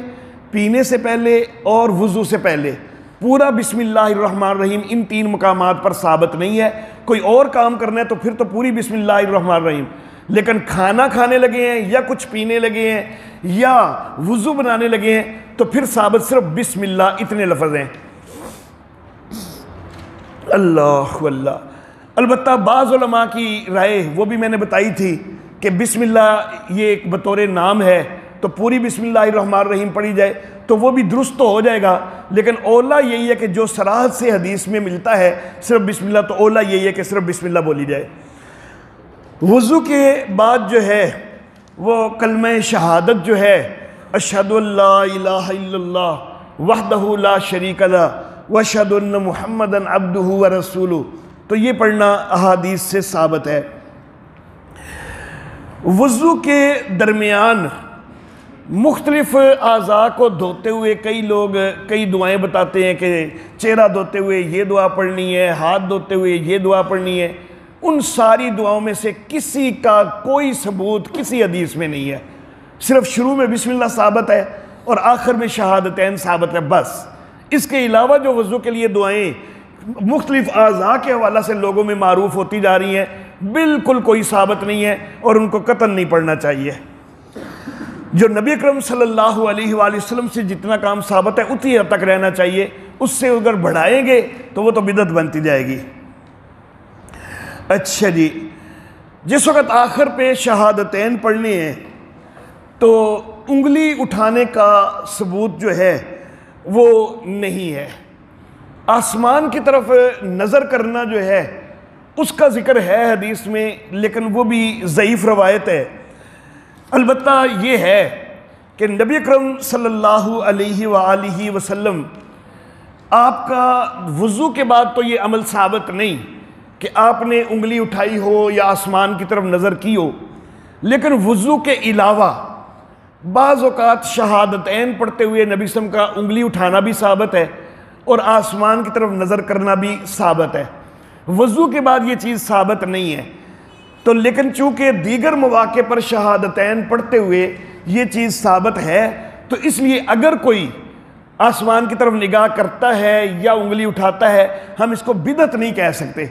پینے سے پہلے اور وضو سے پہلے۔ پورا بسم اللہ الرحمن الرحیم ان 3 مقامات پر ثابت نہیں ہے۔ کوئی اور کام کرنا ہے تو پھر تو پوری بسم اللہ الرحمن الرحیم، لیکن کھانا کھانے لگے ہیں یا کچھ پینے لگے ہیں یا وضو بنانے لگے ہیں تو پھر ثابت صرف بسم اللہ اتنے لفظ ہیں۔ اللہ اللہ۔ البتہ بعض علماء کی رائے وہ بھی میں نے بتائی تھی کہ بسم اللہ یہ ایک بطور نام ہے تو پوری بسم اللہ الرحمن الرحیم پڑھی جائے تو وہ بھی درست تو ہو جائے گا، لیکن اولا یہی ہے کہ جو صراحت سے حدیث میں ملتا ہے صرف بسم اللہ، تو اولا یہی ہے کہ صرف بسم اللہ بولی جائے۔ وضو کے بعد جو ہے وہ کلمہ شہادت جو ہے اشہد ان لا الہ الا اللہ وحدہ لا شریک لہ واشہد ان محمدا عبدہ ورسولہ، تو یہ پڑھنا احادیث سے ثابت ہے۔ وضو کے درمیان مختلف اعضاء کو دھوتے ہوئے کئی لوگ کئی دعائیں بتاتے ہیں کہ چہرہ دھوتے ہوئے یہ دعا پڑھنی ہے، ہاتھ دھوتے ہوئے یہ دعا پڑھنی ہے۔ ان ساری دعاؤں میں سے کسی کا کوئی ثبوت کسی حدیث میں نہیں ہے، صرف شروع میں بسم اللہ ثابت ہے اور آخر میں شہادتین ثابت ہے بس۔ اس کے علاوہ جو وضو کے لیے دعائیں مختلف اعضاء کے حوالہ سے لوگوں میں معروف ہوتی جا رہی ہیں بالکل کوئی ثابت نہیں ہے اور ان کو قطعاً نہیں پڑھنا چاہیے۔ جو نبی اکرم صلی اللہ علیہ وآلہ وسلم سے جتنا کام ثابت ہے اتنی حد تک رہنا چاہیے، اس سے اگر بڑھائیں گے تو وہ تو بدعت بنتی جائے گی۔ اچھا جی، جس وقت آخر پہ شہادتین پڑھنے ہیں تو انگلی اٹھانے کا ثبوت جو ہے وہ نہیں ہے۔ آسمان کی طرف نظر کرنا جو ہے اس کا ذکر ہے حدیث میں، لیکن وہ بھی ضعیف روایت ہے۔ البتہ یہ ہے کہ نبی اکرم صلی اللہ علیہ وآلہ وسلم آپ کا وضو کے بعد تو یہ عمل ثابت نہیں کہ آپ نے انگلی اٹھائی ہو یا آسمان کی طرف نظر کی ہو، لیکن وضو کے علاوہ بعض اوقات شہادتین پڑھتے ہوئے نبی صلی اللہ علیہ وسلم کا انگلی اٹھانا بھی ثابت ہے اور آسمان کی طرف نظر کرنا بھی ثابت ہے۔ وضو کے بعد یہ چیز ثابت نہیں ہے، تو لیکن چونکہ دیگر مواقع پر شہادتین پڑھتے ہوئے یہ چیز ثابت ہے تو اس لیے اگر کوئی آسمان کی طرف نگاہ کرتا ہے یا انگلی اٹھاتا ہے ہم اس کو بدعت نہیں کہہ سکتے،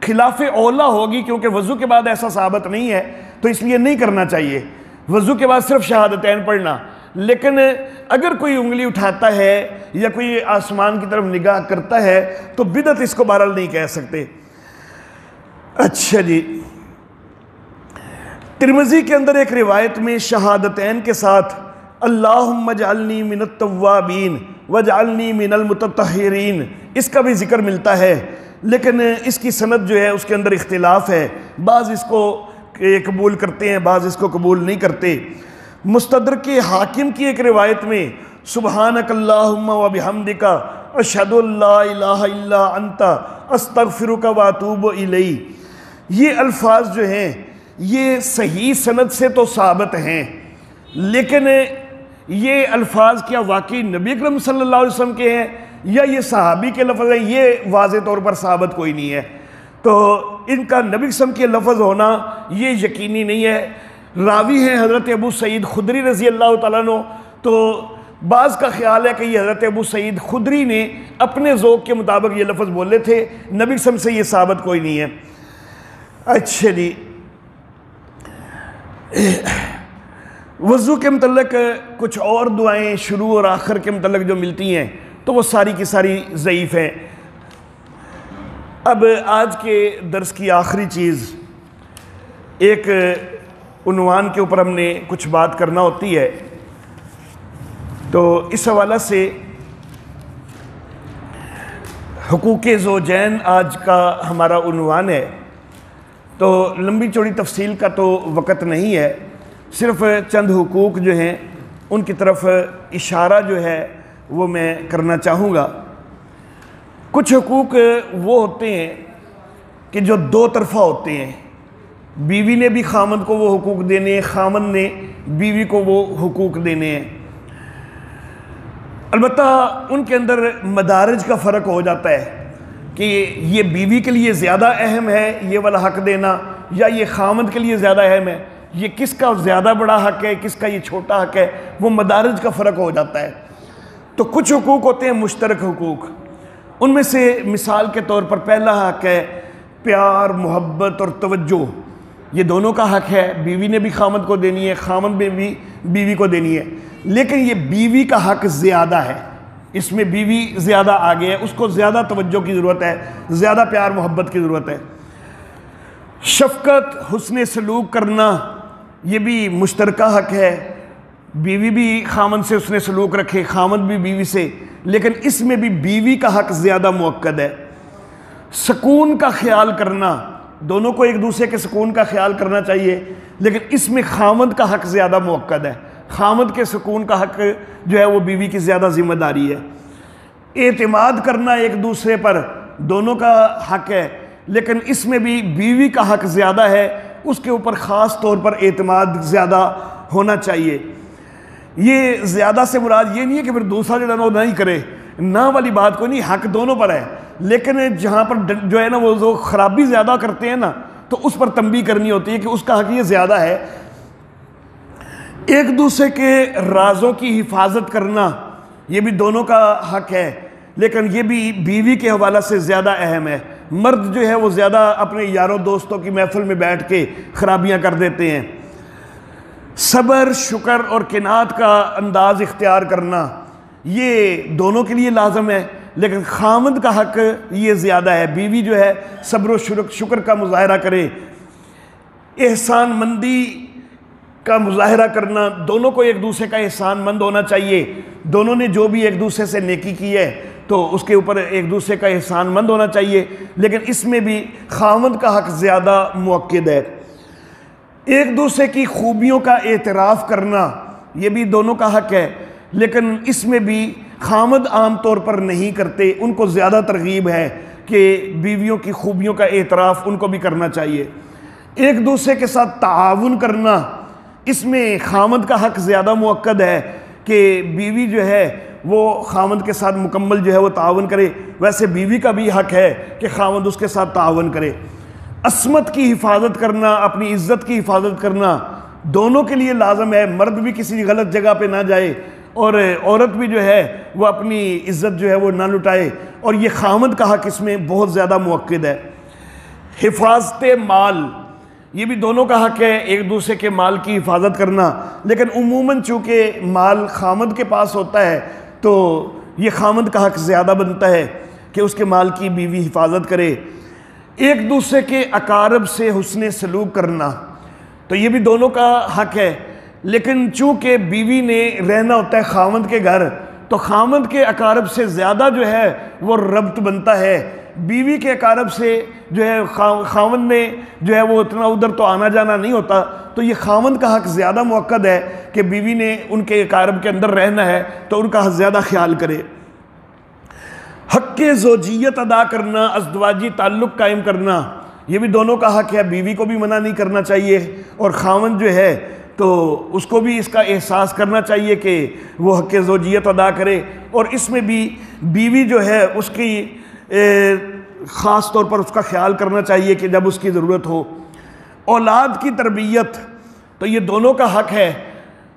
خلاف اولا ہوگی کیونکہ وضو کے بعد ایسا ثابت نہیں ہے تو اس لیے نہیں کرنا چاہیے۔ وضو کے بعد صرف شہادتین پڑھنا، لیکن اگر کوئی انگلی اٹھاتا ہے یا کوئی آسمان کی طرف نگاہ کرتا ہے تو بدعت اس کو بہرحال نہیں کہہ سکتے۔ اچھا جی، ترمذی کے اندر ایک روایت میں شہادتین کے ساتھ اللہم اجعلنی من التوابین واجعلنی من المتطہرین اس کا بھی ذکر ملتا ہے، لیکن اس کی سند جو ہے اس کے اندر اختلاف ہے، بعض اس کو قبول کرتے ہیں بعض اس کو قبول نہیں کرتے۔ مستدرک حاکم کی ایک روایت میں سبحانک اللہم و بحمدک اشہد ان لا الہ الا انت استغفرک و اتوب الیک، یہ الفاظ جو ہیں یہ صحیح سند سے تو ثابت ہیں، لیکن یہ الفاظ کیا واقعی نبی اکرم صلی اللہ علیہ وسلم کے ہیں یا یہ صحابی کے لفظ ہیں یہ واضح طور پر ثابت کوئی نہیں ہے، تو ان کا نبی صلی اللہ علیہ وسلم کے لفظ ہونا یہ یقینی نہیں ہے۔ راوی ہیں حضرت ابو سعید خدری رضی اللہ تعالیٰ عنہ، تو بعض کا خیال ہے کہ یہ حضرت ابو سعید خدری نے اپنے ذوق کے مطابق یہ لفظ بولے تھے، نبی صلی اللہ علیہ وسلم سے یہ ثابت کوئی نہیں ہے۔ اچھا جی، وضو کے متعلق کچھ اور دعائیں شروع اور آخر کے متعلق جو ملتی ہیں تو وہ ساری کی ساری ضعیف ہیں۔ اب آج کے درس کی آخری چیز، ایک عنوان کے اوپر ہم نے کچھ بات کرنا ہوتی ہے، تو اس حوالہ سے حقوق زوجین آج کا ہمارا عنوان ہے، تو لمبی چوڑی تفصیل کا تو وقت نہیں ہے، صرف چند حقوق جو ہیں ان کی طرف اشارہ جو ہے وہ میں کرنا چاہوں گا۔ کچھ حقوق وہ ہوتے ہیں کہ جو دو طرفہ ہوتے ہیں، بیوی نے بھی خامند کو وہ حقوق دینے ہیں، خامند نے بیوی کو وہ حقوق دینے ہیں۔ البتہ ان کے اندر مدارج کا فرق ہو جاتا ہے کہ یہ بیوی کے لیے زیادہ اہم ہے یہ والا حق دینا یا یہ خامند کے لیے زیادہ اہم ہے، یہ کس کا زیادہ بڑا حق ہے کس کا یہ چھوٹا حق ہے، وہ مدارج کا فرق ہو جاتا ہے۔ تو کچھ حقوق ہوتے ہیں مشترک حقوق، ان میں سے مثال کے طور پر پہلا حق ہے پیار، محبت اور توجہ، یہ دونوں کا حق ہے، بیوی نے بھی خامند کو دینی ہے، خامند نے بھی بیوی کو دینی ہے، لیکن یہ بیوی کا حق زیادہ ہے اس میں بیوی زیادہ آگے ہے، اس کو زیادہ توجہ کی ضرورت ہے، زیادہ پیار محبت کی ضرورت ہے۔ شفقت، حسن سلوک کرنا یہ بھی مشترکہ حق ہے، بیوی بھی خامند سے حسن سلوک رکھے، خامند بھی بیوی سے، لیکن اس میں بھی بیوی کا حق زیادہ مؤکد ہے۔ سکون کا خیال کرنا، دونوں کو ایک دوسرے کے سکون کا خیال کرنا چاہیے، لیکن اس میں خامند کا حق زیادہ مؤکد ہے، خامند کے سکون کا حق جو ہے وہ بیوی کی زیادہ ذمہ داری ہے۔ اعتماد کرنا ایک دوسرے پر دونوں کا حق ہے، لیکن اس میں بھی بیوی کا حق زیادہ ہے، اس کے اوپر خاص طور پر اعتماد زیادہ ہونا چاہیے۔ یہ زیادہ سے مراد یہ نہیں ہے کہ پھر دوسرا جو ہے نا وہ نہیں کرے، نہ والی بات کو نہیں، حق دونوں پر ہے، لیکن جہاں پر جو ہے نا وہ جو خرابی زیادہ کرتے ہیں نا تو اس پر تنبیہ کرنی ہوتی ہے کہ اس کا حق یہ زیادہ ہے۔ ایک دوسرے کے رازوں کی حفاظت کرنا یہ بھی دونوں کا حق ہے، لیکن یہ بھی بیوی کے حوالہ سے زیادہ اہم ہے۔ مرد جو ہے وہ زیادہ اپنے یاروں دوستوں کی محفل میں بیٹھ کے خرابیاں کر دیتے ہیں۔ صبر، شکر اور قناعت کا انداز اختیار کرنا یہ دونوں کے لیے لازم ہے، لیکن خامند کا حق یہ زیادہ ہے، بیوی جو ہے صبر و شکر کا مظاہرہ کرے۔ احسان مندی کا مظاہرہ کرنا، دونوں کو ایک دوسرے کا احسان مند ہونا چاہیے، دونوں نے جو بھی ایک دوسرے سے نیکی کی ہے تو اس کے اوپر ایک دوسرے کا احسان مند ہونا چاہیے، لیکن اس میں بھی خامند کا حق زیادہ مؤکد ہے۔ ایک دوسرے کی خوبیوں کا اعتراف کرنا یہ بھی دونوں کا حق ہے، لیکن اس میں بھی خامند عام طور پر نہیں کرتے، ان کو زیادہ ترغیب ہے کہ بیویوں کی خوبیوں کا اعتراف ان کو بھی کرنا چاہیے۔ ایک دوسرے کے ساتھ تعاون کرنا، اس میں خامند کا حق زیادہ مؤکد ہے کہ بیوی جو ہے وہ خامند کے ساتھ مکمل جو ہے وہ تعاون کرے، ویسے بیوی کا بھی حق ہے کہ خامند اس کے ساتھ تعاون کرے۔ عصمت کی حفاظت کرنا، اپنی عزت کی حفاظت کرنا دونوں کے لیے لازم ہے، مرد بھی کسی غلط جگہ پہ نہ جائے اور عورت بھی جو ہے وہ اپنی عزت جو ہے وہ نہ لٹائے، اور یہ خامند کا حق اس میں بہت زیادہ مؤکد ہے۔ حفاظت مال یہ بھی دونوں کا حق ہے، ایک دوسرے کے مال کی حفاظت کرنا، لیکن عموماً چونکہ مال خامند کے پاس ہوتا ہے تو یہ خامند کا حق زیادہ بنتا ہے کہ اس کے مال کی بیوی حفاظت کرے۔ ایک دوسرے کے اقارب سے حسن سلوک کرنا تو یہ بھی دونوں کا حق ہے، لیکن چونکہ بیوی نے رہنا ہوتا ہے خامند کے گھر تو خامند کے اقارب سے زیادہ جو ہے وہ ربط بنتا ہے، بیوی کے اقارب سے جو ہے خامند نے جو ہے وہ اتنا ادھر تو آنا جانا نہیں ہوتا، تو یہ خامند کا حق زیادہ مؤکد ہے کہ بیوی نے ان کے اقارب کے اندر رہنا ہے تو ان کا زیادہ خیال کرے۔ حق زوجیت ادا کرنا، ازدواجی تعلق قائم کرنا یہ بھی دونوں کا حق ہے، بیوی کو بھی منع نہیں کرنا چاہیے اور خامند جو ہے تو اس کو بھی اس کا احساس کرنا چاہیے کہ وہ حق زوجیت ادا کرے، اور اس میں بھی بیوی جو ہے اس کی خاص طور پر اس کا خیال کرنا چاہیے کہ جب اس کی ضرورت ہو۔ اولاد کی تربیت تو یہ دونوں کا حق ہے،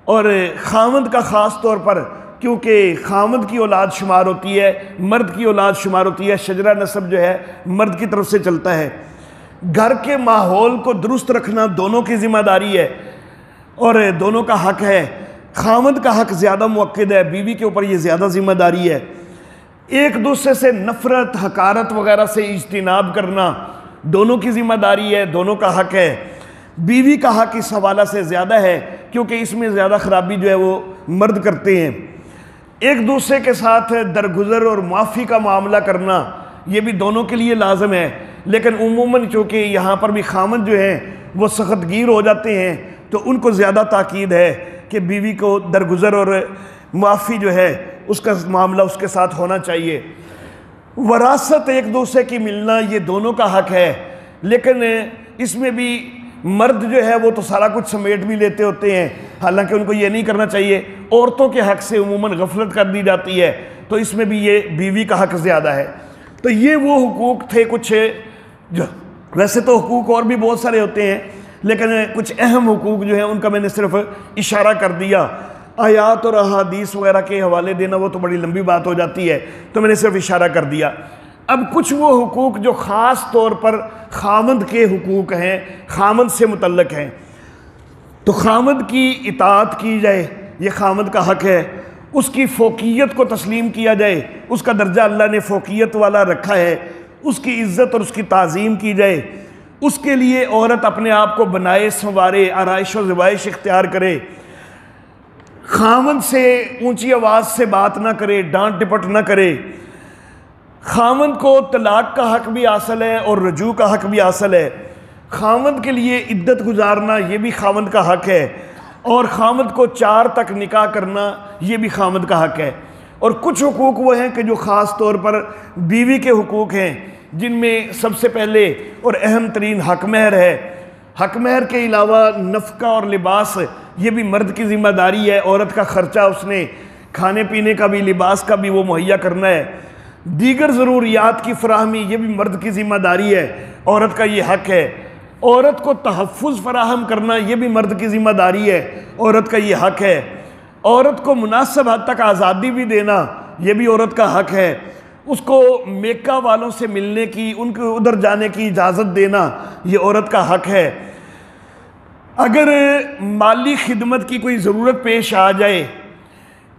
اور خامند کا خاص طور پر، کیونکہ خامند کی اولاد شمار ہوتی ہے، مرد کی اولاد شمار ہوتی ہے، شجرہ نسب جو ہے مرد کی طرف سے چلتا ہے۔ گھر کے ماحول کو درست رکھنا دونوں کی ذمہ داری ہے اور دونوں کا حق ہے، خامند کا حق زیادہ مؤکد ہے، بیوی کے اوپر یہ زیادہ ذمہ داری ہے۔ ایک دوسرے سے نفرت، حقارت وغیرہ سے اجتناب کرنا دونوں کی ذمہ داری ہے، دونوں کا حق ہے۔ بیوی کا حق اس حوالہ سے زیادہ ہے کیونکہ اس میں زیادہ خرابی جو ہے وہ مرد کرتے ہیں۔ ایک دوسرے کے ساتھ درگزر اور معافی کا معاملہ کرنا یہ بھی دونوں کے لیے لازم ہے، لیکن عموماً چونکہ یہاں پر بھی خامند جو ہیں وہ سخت گیر ہو جاتے ہیں تو ان کو زیادہ تاکید ہے کہ بیوی کو درگزر اور معافی جو ہے اس کا معاملہ اس کے ساتھ ہونا چاہیے۔ وراثت ایک دوسرے کی ملنا یہ دونوں کا حق ہے، لیکن اس میں بھی مرد جو ہے وہ تو سارا کچھ سمیٹ بھی لیتے ہوتے ہیں، حالانکہ ان کو یہ نہیں کرنا چاہیے، عورتوں کے حق سے عموماً غفلت کر دی جاتی ہے، تو اس میں بھی یہ بیوی کا حق زیادہ ہے۔ تو یہ وہ حقوق تھے کچھ، جو ویسے تو حقوق اور بھی بہت سارے ہوتے ہیں لیکن کچھ اہم حقوق جو ہیں ان کا میں نے صرف اشارہ کر دیا۔ آیات اور احادیث وغیرہ کے حوالے دینا وہ تو بڑی لمبی بات ہو جاتی ہے، تو میں نے صرف اشارہ کر دیا۔ اب کچھ وہ حقوق جو خاص طور پر خامند کے حقوق ہیں، خامند سے متعلق ہیں، تو خامند کی اطاعت کی جائے یہ خامند کا حق ہے، اس کی فوقیت کو تسلیم کیا جائے، اس کا درجہ اللہ نے فوقیت والا رکھا ہے، اس کی عزت اور اس کی تعظیم کی جائے، اس کے لیے عورت اپنے آپ کو بنائے سنوارے، آرائش و زیبائش اختیار کرے، خاوند سے اونچی آواز سے بات نہ کرے، ڈانٹ ڈپٹ نہ کرے، خاوند کو طلاق کا حق بھی حاصل ہے اور رجوع کا حق بھی حاصل ہے، خاوند کے لیے عدت گزارنا یہ بھی خاوند کا حق ہے، اور خاوند کو 4 تک نکاح کرنا یہ بھی خاوند کا حق ہے۔ اور کچھ حقوق وہ ہیں کہ جو خاص طور پر بیوی کے حقوق ہیں، جن میں سب سے پہلے اور اہم ترین حق مہر ہے۔ حق مہر کے علاوہ نفقہ اور لباس یہ بھی مرد کی ذمہ داری ہے، عورت کا خرچہ اس نے کھانے پینے کا بھی، لباس کا بھی وہ مہیا کرنا ہے۔ دیگر ضروریات کی فراہمی یہ بھی مرد کی ذمہ داری ہے، عورت کا یہ حق ہے۔ عورت کو تحفظ فراہم کرنا یہ بھی مرد کی ذمہ داری ہے، عورت کا یہ حق ہے۔ عورت کو مناسب حد تک آزادی بھی دینا یہ بھی عورت کا حق ہے۔ اس کو میکہ والوں سے ملنے کی، ان کے ادھر جانے کی اجازت دینا یہ عورت کا حق ہے۔ اگر مالی خدمت کی کوئی ضرورت پیش آ جائے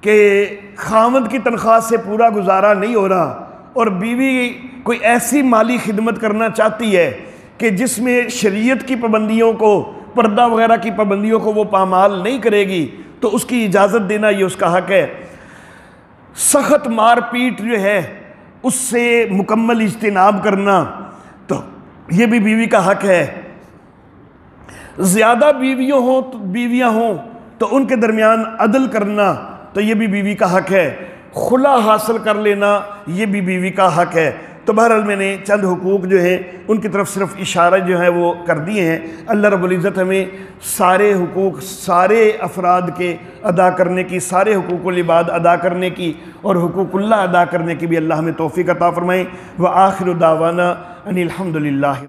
کہ خاوند کی تنخواہ سے پورا گزارا نہیں ہو رہا اور بیوی کوئی ایسی مالی خدمت کرنا چاہتی ہے کہ جس میں شریعت کی پابندیوں کو، پردہ وغیرہ کی پابندیوں کو وہ پامال نہیں کرے گی، تو اس کی اجازت دینا یہ اس کا حق ہے۔ سخت مار پیٹ جو ہے اس سے مکمل اجتناب کرنا تو یہ بھی بیوی کا حق ہے۔ زیادہ بیویاں ہوں تو ان کے درمیان عدل کرنا تو یہ بھی بیوی کا حق ہے۔ خلا حاصل کر لینا یہ بھی بیوی کا حق ہے۔ تو بہرحال میں نے چند حقوق جو ہیں ان کی طرف صرف اشارہ جو ہے وہ کر دیے ہیں۔ اللہ رب العزت ہمیں سارے حقوق سارے افراد کے ادا کرنے کی، سارے حقوق العباد ادا کرنے کی اور حقوق اللہ ادا کرنے کی بھی اللہ ہمیں توفیق عطا فرمائیں۔ وآخر دعوانا ان الحمد للہ۔